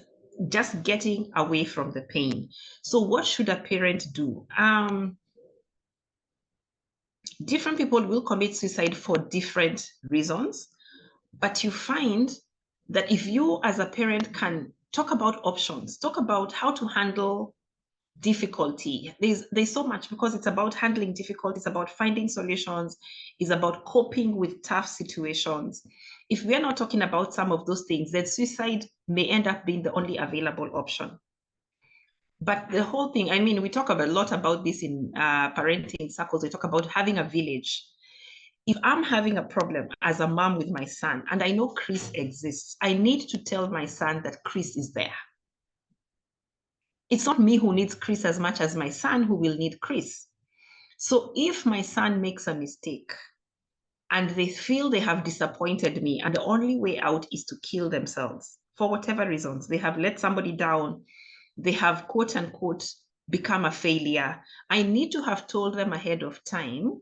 just getting away from the pain. So what should a parent do? Different people will commit suicide for different reasons, but you find that if you as a parent can talk about options, talk about how to handle difficulty, there's so much, because it's about handling difficulty, it's about finding solutions, it's about coping with tough situations. If we're not talking about some of those things, then suicide may end up being the only available option. But the whole thing, we talk a lot about this in parenting circles. We talk about having a village. If I'm having a problem as a mom with my son, and I know Chris exists, I need to tell my son that Chris is there. It's not me who needs Chris as much as my son who will need Chris. So if my son makes a mistake and they feel they have disappointed me, and the only way out is to kill themselves for whatever reasons, they have let somebody down, they have quote unquote become a failure, I need to have told them ahead of time,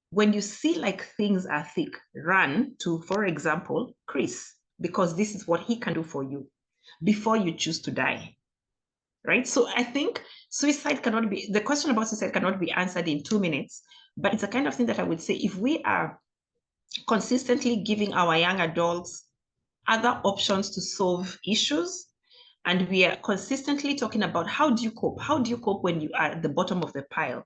when you see like things are thick, run to, for example, Chris, because this is what he can do for you before you choose to die. Right? So I think the question about suicide cannot be answered in 2 minutes, but it's a kind of thing that I would say, if we are consistently giving our young adults other options to solve issues, and we are consistently talking about how do you cope when you are at the bottom of the pile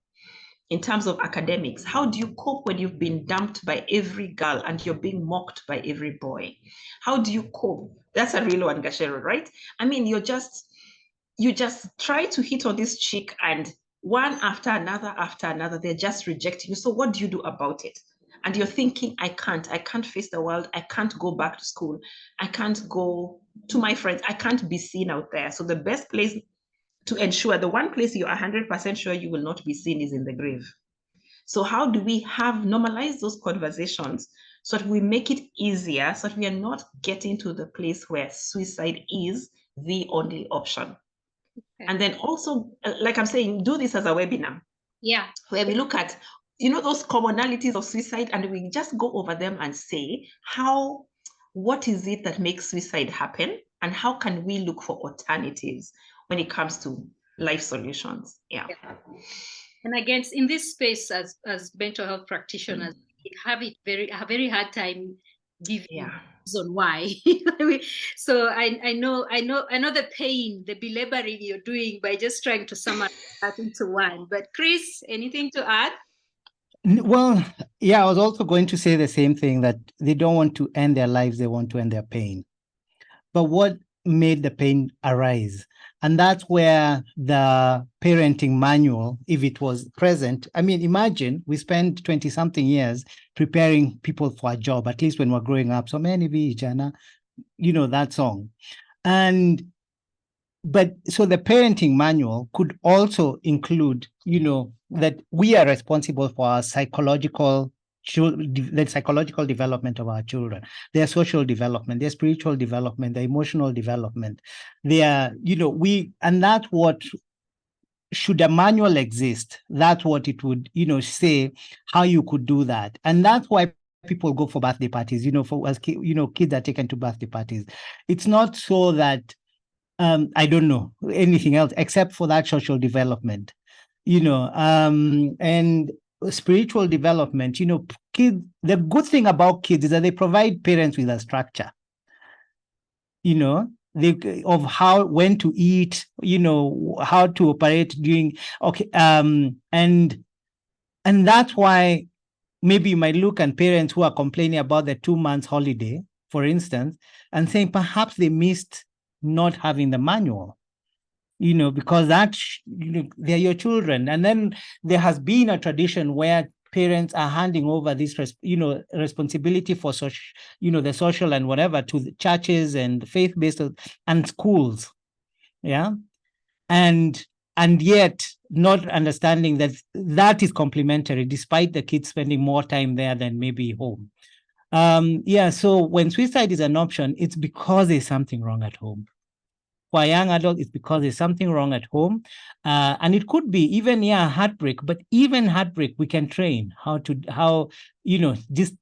in terms of academics, how do you cope when you've been dumped by every girl and you're being mocked by every boy? How do you cope? That's a real one, Gasher, right? You just try to hit on this chick, and one after another, they're just rejecting you. So what do you do about it? And you're thinking, I can't face the world. I can't go back to school. I can't go to my friends. I can't be seen out there. So the best place to ensure, the one place you're 100% sure you will not be seen, is in the grave. So how do we normalize those conversations so that we make it easier, so that we are not getting to the place where suicide is the only option? And then also, like I'm saying, do this as a webinar Yeah. where we look at, those commonalities of suicide, and we just go over them and say what is it that makes suicide happen, and how can we look for alternatives when it comes to life solutions. Yeah. And again, in this space, as mental health practitioners, have a very hard time giving reason why. So I know the pain, the belaboring you're doing by just trying to summarize that into one. But Chris, anything to add? Well, yeah, I was also going to say the same thing, that they don't want to end their lives, they want to end their pain. But what made the pain arise? And that's where the parenting manual, if it was present, I mean, imagine we spend 20-something years preparing people for a job, at least when we're growing up. So many vijana, that song. But so the parenting manual could also include, that we are responsible for our the psychological development of our children, their social development, their spiritual development, their emotional development. And that's what, should a manual exist, that's what it would, say how you could do that. And that's why people go for birthday parties, kids are taken to birthday parties. It's not so that I don't know anything else except for that social development, and spiritual development. Kids, the good thing about kids is that they provide parents with a structure, of when to eat, how to operate during, and that's why maybe you might look at parents who are complaining about the 2 months holiday, for instance, and saying perhaps they missed not having the manual, because they're your children. And then there has been a tradition where parents are handing over this, responsibility for the social and whatever to the churches and faith-based and schools. Yeah. And yet not understanding that is complementary, despite the kids spending more time there than maybe home. So when suicide is an option, it's because there's something wrong at home. For a young adult, it's because there's something wrong at home. And it could be even, heartbreak, but even heartbreak, we can train just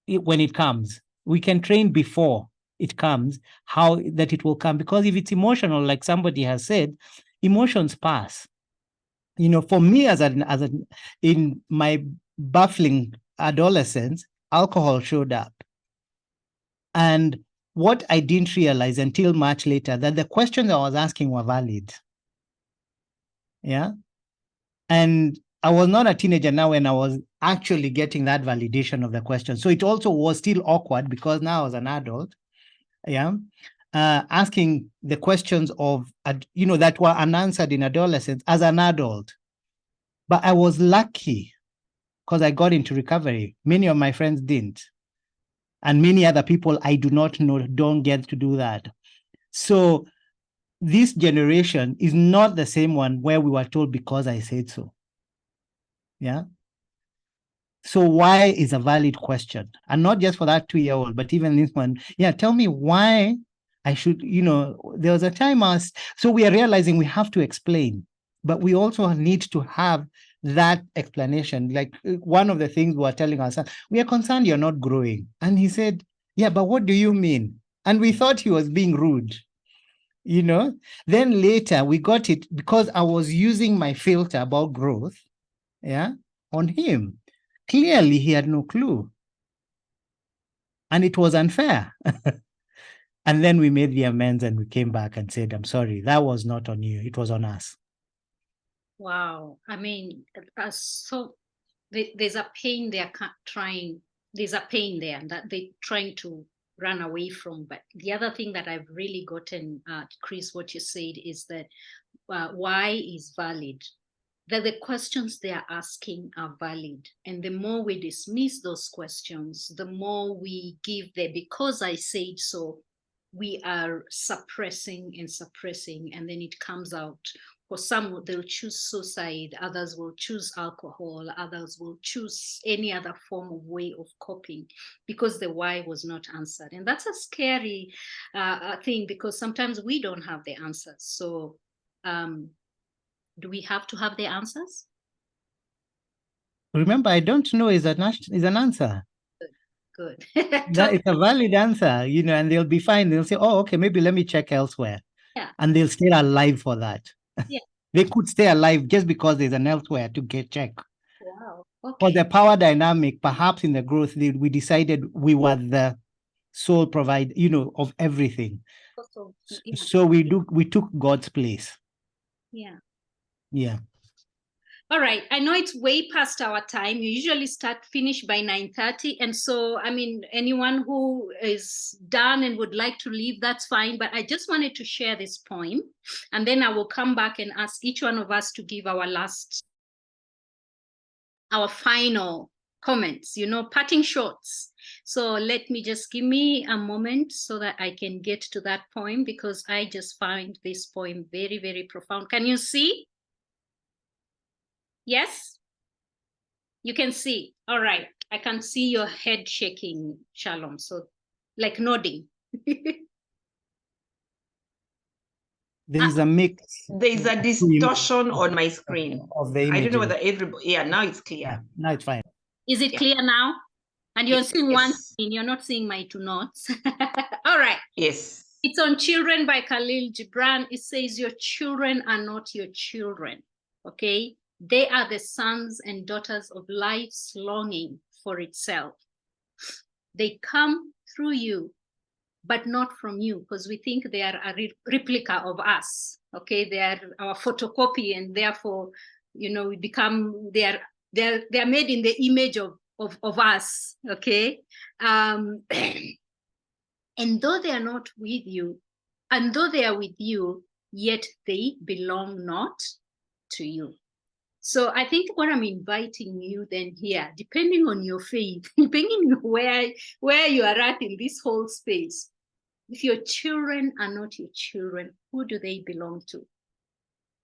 when it comes, we can train before it comes, how that it will come. Because if it's emotional, like somebody has said, emotions pass. For me, in my baffling adolescence, alcohol showed up. And what I didn't realize until much later, that the questions I was asking were valid. Yeah. And I was not a teenager now when I was actually getting that validation of the question. So it also was still awkward because now I was an adult. Yeah. Asking the questions of, that were unanswered in adolescence as an adult. But I was lucky because I got into recovery. Many of my friends didn't. And many other people I do not know don't get to do that. So this generation is not the same one where we were told because I said so. Yeah. So why is a valid question. And not just for that 2-year-old, but even this one. Yeah, tell me why I should, there was a time so we are realizing we have to explain, but we also need to have that explanation. Like one of the things we were telling our son, we are concerned you're not growing. And he said, yeah, but what do you mean? And we thought he was being rude, Then later we got it because I was using my filter about growth, on him. Clearly he had no clue. And it was unfair. And then we made the amends and we came back and said, I'm sorry, that was not on you. It was on us. Wow. I mean, so there's a pain they're trying, there's a pain there that they're trying to run away from. But the other thing that I've really gotten, Chris, what you said is that why is valid. That the questions they are asking are valid. And the more we dismiss those questions, the more we give the because I said so, we are suppressing, and then it comes out. For some, they'll choose suicide, others will choose alcohol, others will choose any other form of way of coping because the why was not answered. And that's a scary thing because sometimes we don't have the answers. So Do we have to have the answers? Remember, I don't know is an answer. Good. That is a valid answer, you know, and they'll be fine. They'll say, oh, okay, maybe let me check elsewhere. Yeah. And they'll stay alive for that. Yeah. They could stay alive just because there's an elsewhere to get checked. Wow. For Okay. the power dynamic, perhaps in the growth, we decided we were the sole provider, you know, of everything. So we took God's place. Yeah. Yeah. All right. I know it's way past our time. You usually finish by 9:30. And so, I mean, anyone who is done and would like to leave, that's fine. But I just wanted to share this poem. And then I will come back and ask each one of us to give our final comments, you know, parting shots. So let me just give me a moment so that I can get to that poem, because I just find this poem very, very profound. Can you see? Yes? You can see. All right. I can see your head shaking, Shalom. So like nodding. There's a mix. There's a distortion on my screen. Of the I don't know images. whether everybody, yeah, now it's clear. Yeah, now it's fine. Is it clear now? And you're seeing one screen, you're not seeing my two notes. All right. Yes. It's on Children by Khalil Gibran. It says, your children are not your children, okay? They are the sons and daughters of life's longing for itself. They come through you, but not from you, because we think they are a replica of us, okay? They are our photocopy, and therefore, you know, we become, they are made in the image of us, okay? And though they are not with you, and though they are with you, yet they belong not to you. So I think what I'm inviting you then here, depending on your faith, depending on where you are at in this whole space, if your children are not your children, who do they belong to?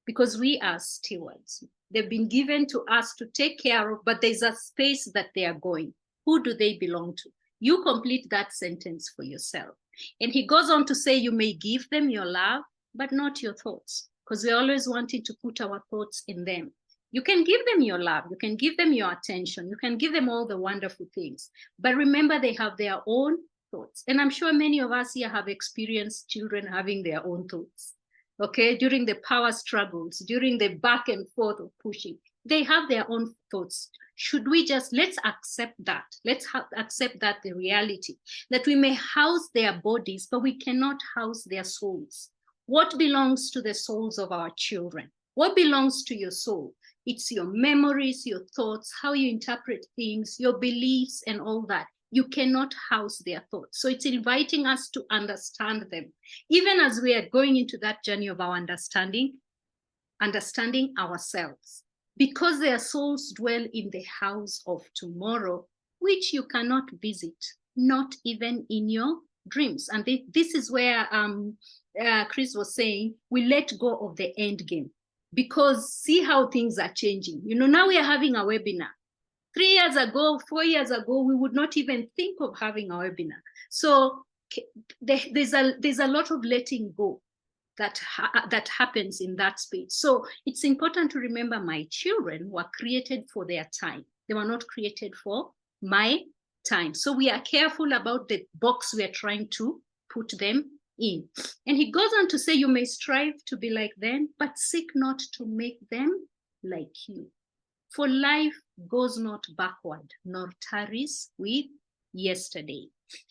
Because we are stewards. They've been given to us to take care of, but there's a space that they are going. Who do they belong to? You complete that sentence for yourself. And he goes on to say, you may give them your love, but not your thoughts, because we're always wanting to put our thoughts in them. You can give them your love, you can give them your attention, you can give them all the wonderful things, but remember they have their own thoughts. And I'm sure many of us here have experienced children having their own thoughts, okay? During the power struggles, during the back and forth of pushing, they have their own thoughts. Should we let's accept that. Let's accept that the reality, that we may house their bodies, but we cannot house their souls. What belongs to the souls of our children? What belongs to your soul? It's your memories, your thoughts, how you interpret things, your beliefs, and all that. You cannot house their thoughts. So it's inviting us to understand them. Even as we are going into that journey of our understanding ourselves. Because their souls dwell in the house of tomorrow, which you cannot visit, not even in your dreams. And this is where Chris was saying, we let go of the end game. Because see how things are changing. You know, now we are having a webinar. 3 years ago, 4 years ago, we would not even think of having a webinar. So there's a lot of letting go that happens in that space. So it's important to remember my children were created for their time. They were not created for my time. So we are careful about the box we are trying to put them in. And he goes on to say, you may strive to be like them, but seek not to make them like you. For life goes not backward, nor tarries with yesterday.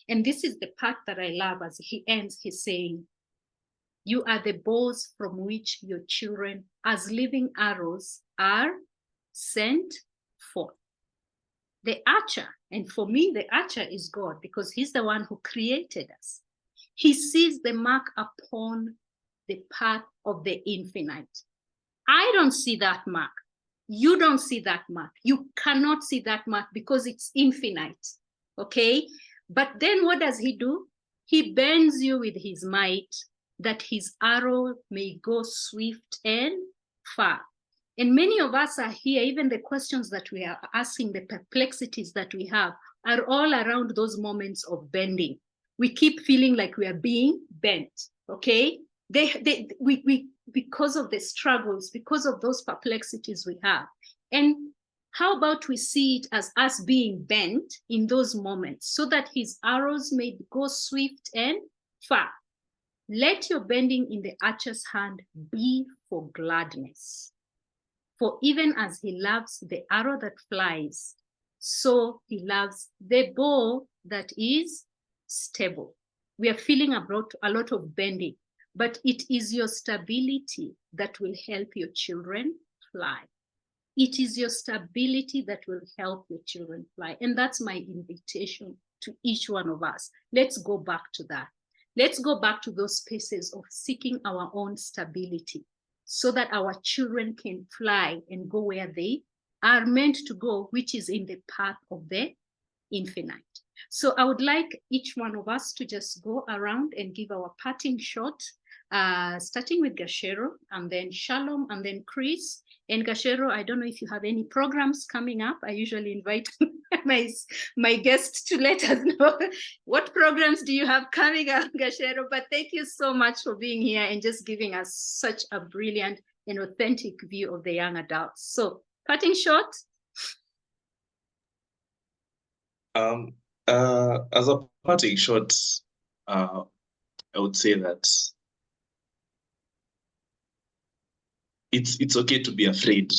And this is the part that I love as he ends, he's saying, you are the bows from which your children, as living arrows, are sent forth. The archer, and for me, the archer is God, because he's the one who created us. He sees the mark upon the path of the infinite. I don't see that mark. You don't see that mark. You cannot see that mark because it's infinite, okay? But then what does he do? He bends you with his might, that his arrow may go swift and far. And many of us are here, even the questions that we are asking, the perplexities that we have, are all around those moments of bending. We keep feeling like we are being bent, okay? We because of the struggles, because of those perplexities we have. And how about we see it as us being bent in those moments so that his arrows may go swift and far. Let your bending in the archer's hand be for gladness. For even as he loves the arrow that flies, so he loves the bow that is stable. We are feeling a lot of bending, but it is your stability that will help your children fly. It is your stability that will help your children fly. And that's my invitation to each one of us. Let's go back to that. Let's go back to those spaces of seeking our own stability so that our children can fly and go where they are meant to go, which is in the path of the infinite. So I would like each one of us to just go around and give our parting shot, starting with Gasher, and then Shalom, and then Chris. And Gasher, I don't know if you have any programs coming up. I usually invite my guests to let us know what programs do you have coming up, Gasher. But thank you so much for being here and just giving us such a brilliant and authentic view of the young adults. So parting shot. As a parting shot, I would say that it's okay to be afraid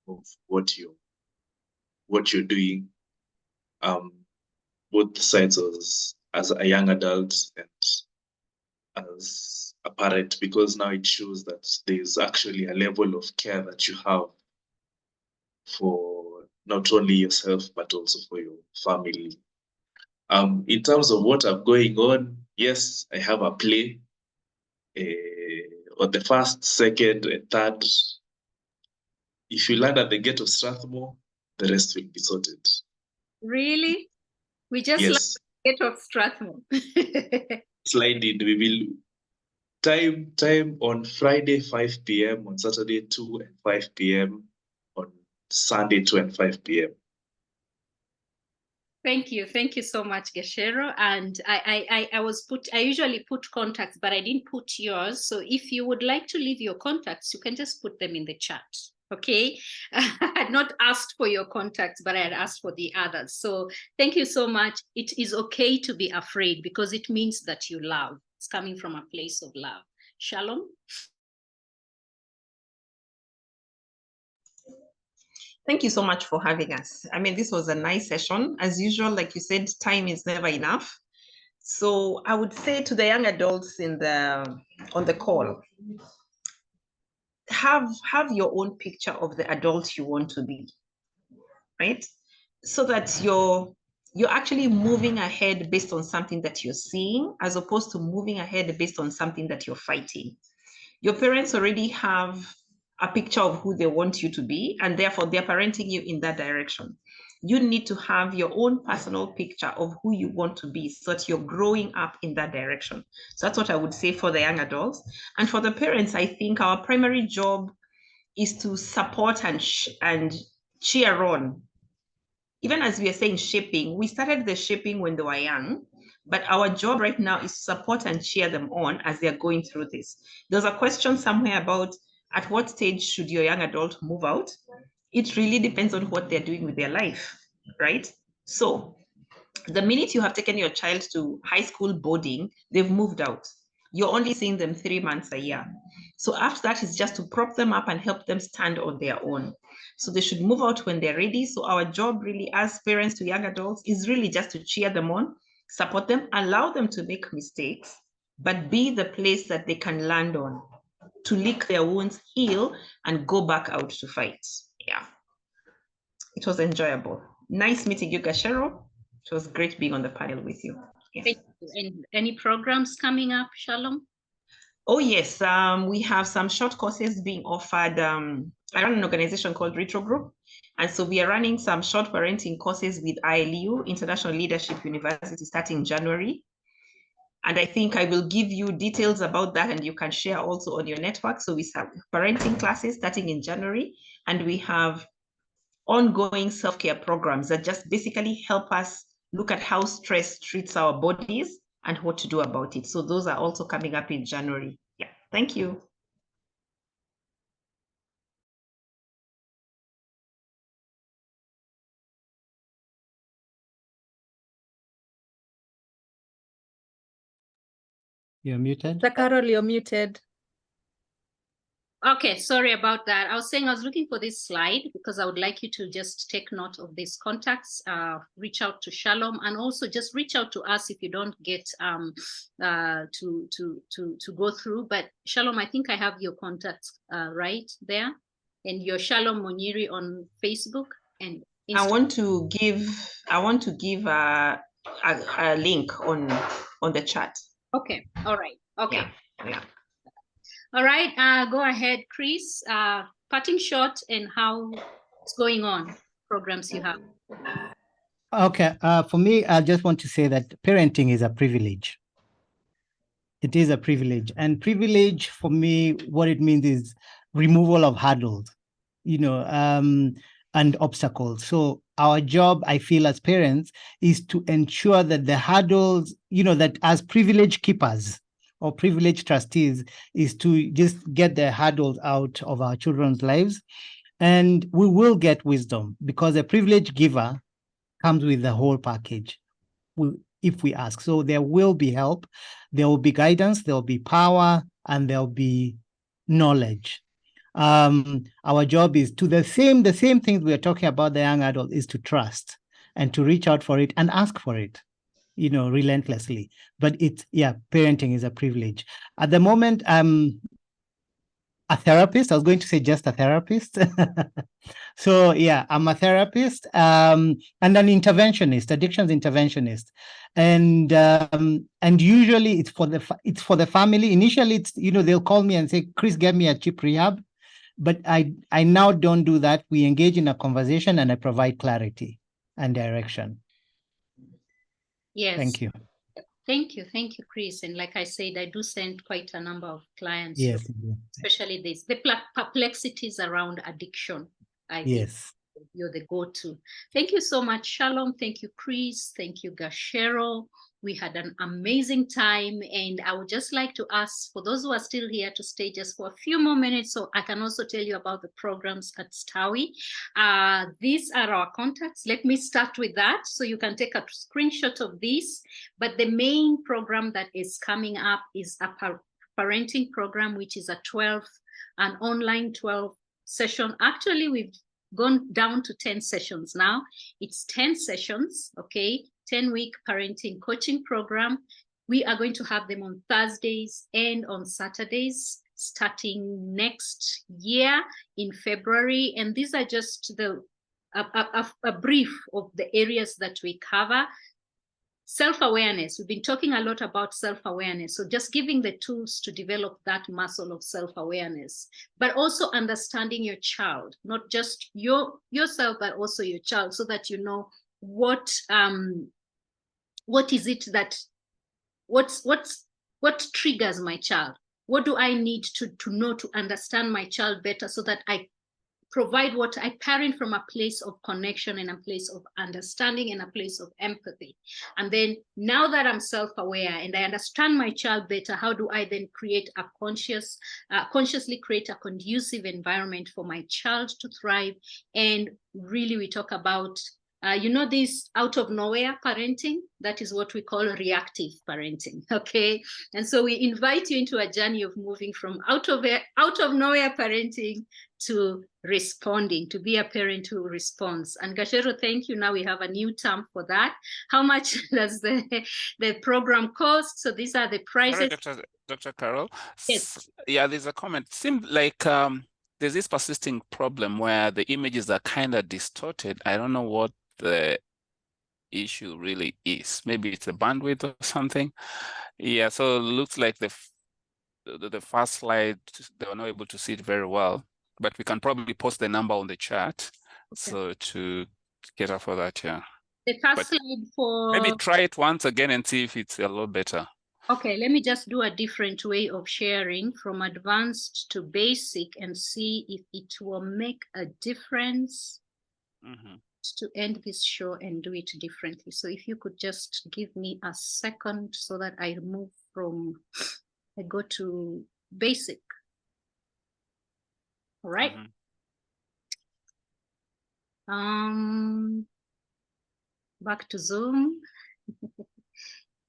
of what you're doing. Both sides as a young adult and as a parent, because now it shows that there's actually a level of care that you have for not only yourself but also for your family. In terms of what I'm going on, yes, I have a play on the 1st, 2nd, and 3rd. If you land at the gate of Strathmore, the rest will be sorted. Really? We just yes. Gate of Strathmore. Slide in. We will time on Friday 5 p.m. on Saturday 2 and 5 p.m. on Sunday 2 and 5 p.m. Thank you so much, Gasher. And I usually put contacts, but I didn't put yours. So if you would like to leave your contacts, you can just put them in the chat. Okay, I had not asked for your contacts, but I had asked for the others. So thank you so much. It is okay to be afraid because it means that you love. It's coming from a place of love. Shalom. Thank you so much for having us. I mean, this was a nice session. As usual, like you said, time is never enough. So I would say to the young adults on the call, have your own picture of the adult you want to be, right? So that you're actually moving ahead based on something that you're seeing, as opposed to moving ahead based on something that you're fighting. Your parents already have a picture of who they want you to be, and therefore they're parenting you in that direction. You need to have your own personal picture of who you want to be so that you're growing up in that direction. So that's what I would say for the young adults. And for the parents, I think our primary job is to support and cheer on. Even as we are saying shaping, we started the shaping when they were young, but our job right now is to support and cheer them on as they're going through this. There's a question somewhere about at what stage should your young adult move out? It really depends on what they're doing with their life, right? So the minute you have taken your child to high school boarding, they've moved out. You're only seeing them 3 months a year. So after that, it's just to prop them up and help them stand on their own. So they should move out when they're ready. So our job really as parents to young adults is really just to cheer them on, support them, allow them to make mistakes, but be the place that they can land on, to lick their wounds, heal, and go back out to fight. Yeah, it was enjoyable. Nice meeting you, Gasher. It was great being on the panel with you. Yeah. Thank you. And any programs coming up, Shalom? Oh, yes. We have some short courses being offered. I run an organization called Retro Group. And so we are running some short parenting courses with ILU, International Leadership University, starting January. And I think I will give you details about that and you can share also on your network. So we have parenting classes starting in January, and we have ongoing self-care programs that just basically help us look at how stress treats our bodies and what to do about it. So those are also coming up in January. Yeah, thank you. You're muted. Dr. Carol, you're muted. Okay, sorry about that. I was saying I was looking for this slide because I would like you to just take note of these contacts, reach out to Shalom, and also just reach out to us if you don't get to go through. But Shalom, I think I have your contacts right there, and your Shalom Monyiri on Facebook and Instagram. I want to give a link on the chat. Okay, all right, okay. Yeah. All right, go ahead, Chris. Parting shot and how it's going on, programs you have. Okay, for me, I just want to say that parenting is a privilege. It is a privilege. And privilege for me, what it means is removal of hurdles, and obstacles. So our job, I feel, as parents, is to ensure that the hurdles, that as privilege keepers or privilege trustees, is to just get the hurdles out of our children's lives. And we will get wisdom because a privilege giver comes with the whole package if we ask. So there will be help, there will be guidance, there will be power, and there will be knowledge. Our job is to the same things we are talking about the young adult is to trust and to reach out for it and ask for it, relentlessly. But parenting is a privilege. At the moment, I'm a therapist. I was going to say just a therapist. So I'm a therapist and an interventionist, addictions interventionist, and usually it's for the family. Initially, it's they'll call me and say, "Chris, get me a cheap rehab," but I now don't do that. We engage in a conversation and I provide clarity and direction. Yes. Thank you. Thank you, Chris. And like I said, I do send quite a number of clients. Yes. Especially the perplexities around addiction. I think you're the go-to. Thank you so much, Shalom. Thank you, Chris. Thank you, Gasher. We had an amazing time. And I would just like to ask for those who are still here to stay just for a few more minutes so I can also tell you about the programs at Stawi. These are our contacts. Let me start with that so you can take a screenshot of this. But the main program that is coming up is a parenting program, which is an online 12 session. Actually, we've gone down to 10 sessions now. It's 10 sessions, okay? 10-week parenting coaching program. We are going to have them on Thursdays and on Saturdays starting next year in February. And these are just a brief of the areas that we cover. Self-awareness. We've been talking a lot about self-awareness. So just giving the tools to develop that muscle of self-awareness, but also understanding your child, not just yourself, but also your child, so that you know what is it that, what triggers my child? What do I need to know to understand my child better so that I provide what I parent from a place of connection and a place of understanding and a place of empathy. And then now that I'm self-aware and I understand my child better, how do I then create a consciously create a conducive environment for my child to thrive? And really we talk about this out of nowhere parenting. That is what we call reactive parenting, okay? And so we invite you into a journey of moving from out of nowhere parenting to responding, to be a parent who responds. And Gasher, thank you. Now we have a new term for that. How much does the program cost? So these are the prices. Sorry, Dr. Carol. Yes. Yeah, there's a comment. Seems like there's this persisting problem where the images are kind of distorted. I don't know what the issue really is. Maybe it's a bandwidth or something. Yeah, so it looks like the first slide, they were not able to see it very well, but we can probably post the number on the chat. Okay. So to get up for that, yeah. The first slide for... Maybe try it once again and see if it's a lot better. Okay, let me just do a different way of sharing from advanced to basic and see if it will make a difference. To end this show and do it differently. So if you could just give me a second so that I move from, I go to basic. All right. Back to Zoom,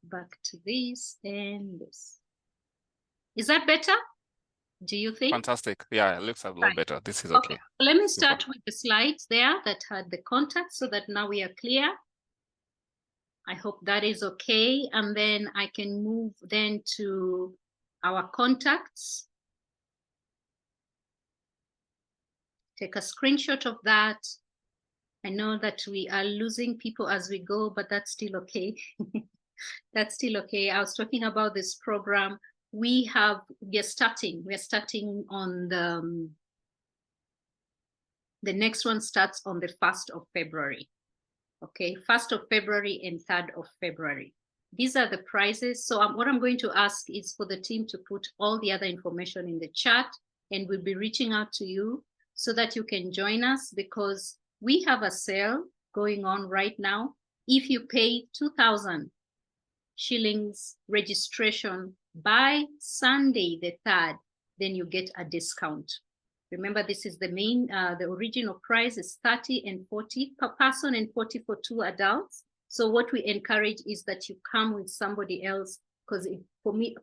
back to this and this. Is that better? Do you think? Fantastic. Yeah, it looks a lot Right. better. This is Okay, okay. let me Super. start with the slides there that had the contact so that now we are clear. I hope that is okay. And then I can move then to our contacts. Take a screenshot of that. I know that we are losing people as we go, but that's still okay. That's still okay. I was talking about this program. We're starting on the next one starts on the 1st of February. Okay, 1st of February and 3rd of February. These are the prices. So what I'm going to ask is for the team to put all the other information in the chat, and we'll be reaching out to you so that you can join us, because we have a sale going on right now. If you pay 2,000 shillings registration by Sunday the 3rd, then you get a discount. Remember, this is the main, the original price is 30 and 40 per person and 40 for 2 adults. So what we encourage is that you come with somebody else, because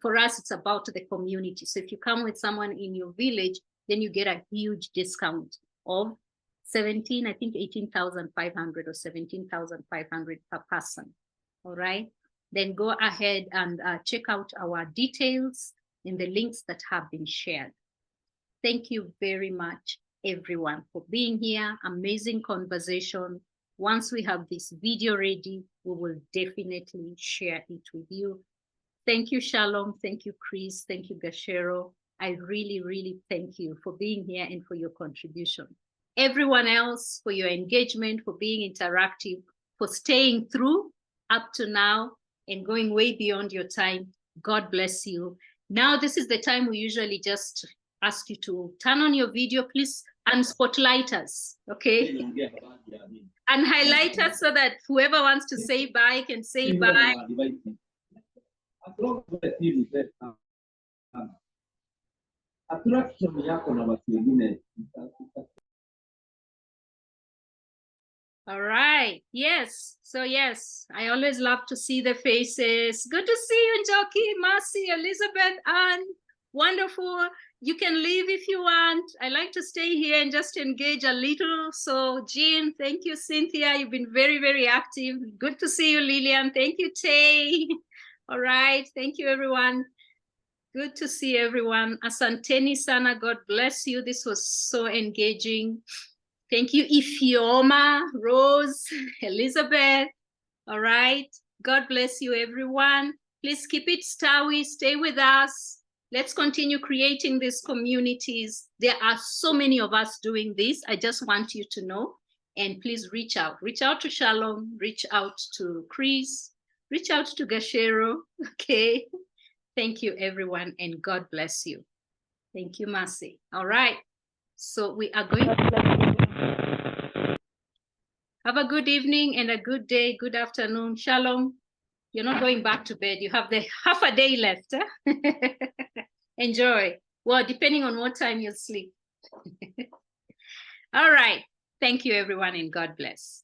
for us, it's about the community. So if you come with someone in your village, then you get a huge discount of 18,500 or 17,500 per person. All right. Then go ahead and check out our details in the links that have been shared. Thank you very much, everyone, for being here. Amazing conversation. Once we have this video ready, we will definitely share it with you. Thank you, Shalom. Thank you, Chris. Thank you, Gasher. I really, really thank you for being here and for your contribution. Everyone else, for your engagement, for being interactive, for staying through up to now and going way beyond your time. God bless you. Now, this is the time we usually just ask you to turn on your video, please, and spotlight us, okay? And highlight us so that whoever wants to say bye can say bye. All right. Yes. So yes, I always love to see the faces. Good to see you, Njoki, Mercy, Elizabeth, Anne. Wonderful. You can leave if you want. I like to stay here and just engage a little. So Jean, thank you, Cynthia. You've been very, very active. Good to see you, Lillian. Thank you, Tay. All right. Thank you, everyone. Good to see everyone. Asanteni sana. God bless you. This was so engaging. Thank you, Ifioma, Rose, Elizabeth. All right. God bless you, everyone. Please keep it stowy. Stay with us. Let's continue creating these communities. There are so many of us doing this. I just want you to know. And please reach out. Reach out to Shalom. Reach out to Chris. Reach out to Gasher. Okay. Thank you, everyone. And God bless you. Thank you, Mercy. All right. So we are going to have a good evening and a good day, good afternoon. Shalom. You're not going back to bed. You have the half a day left. Huh? Enjoy. Well, depending on what time you sleep. All right. Thank you, everyone, and God bless.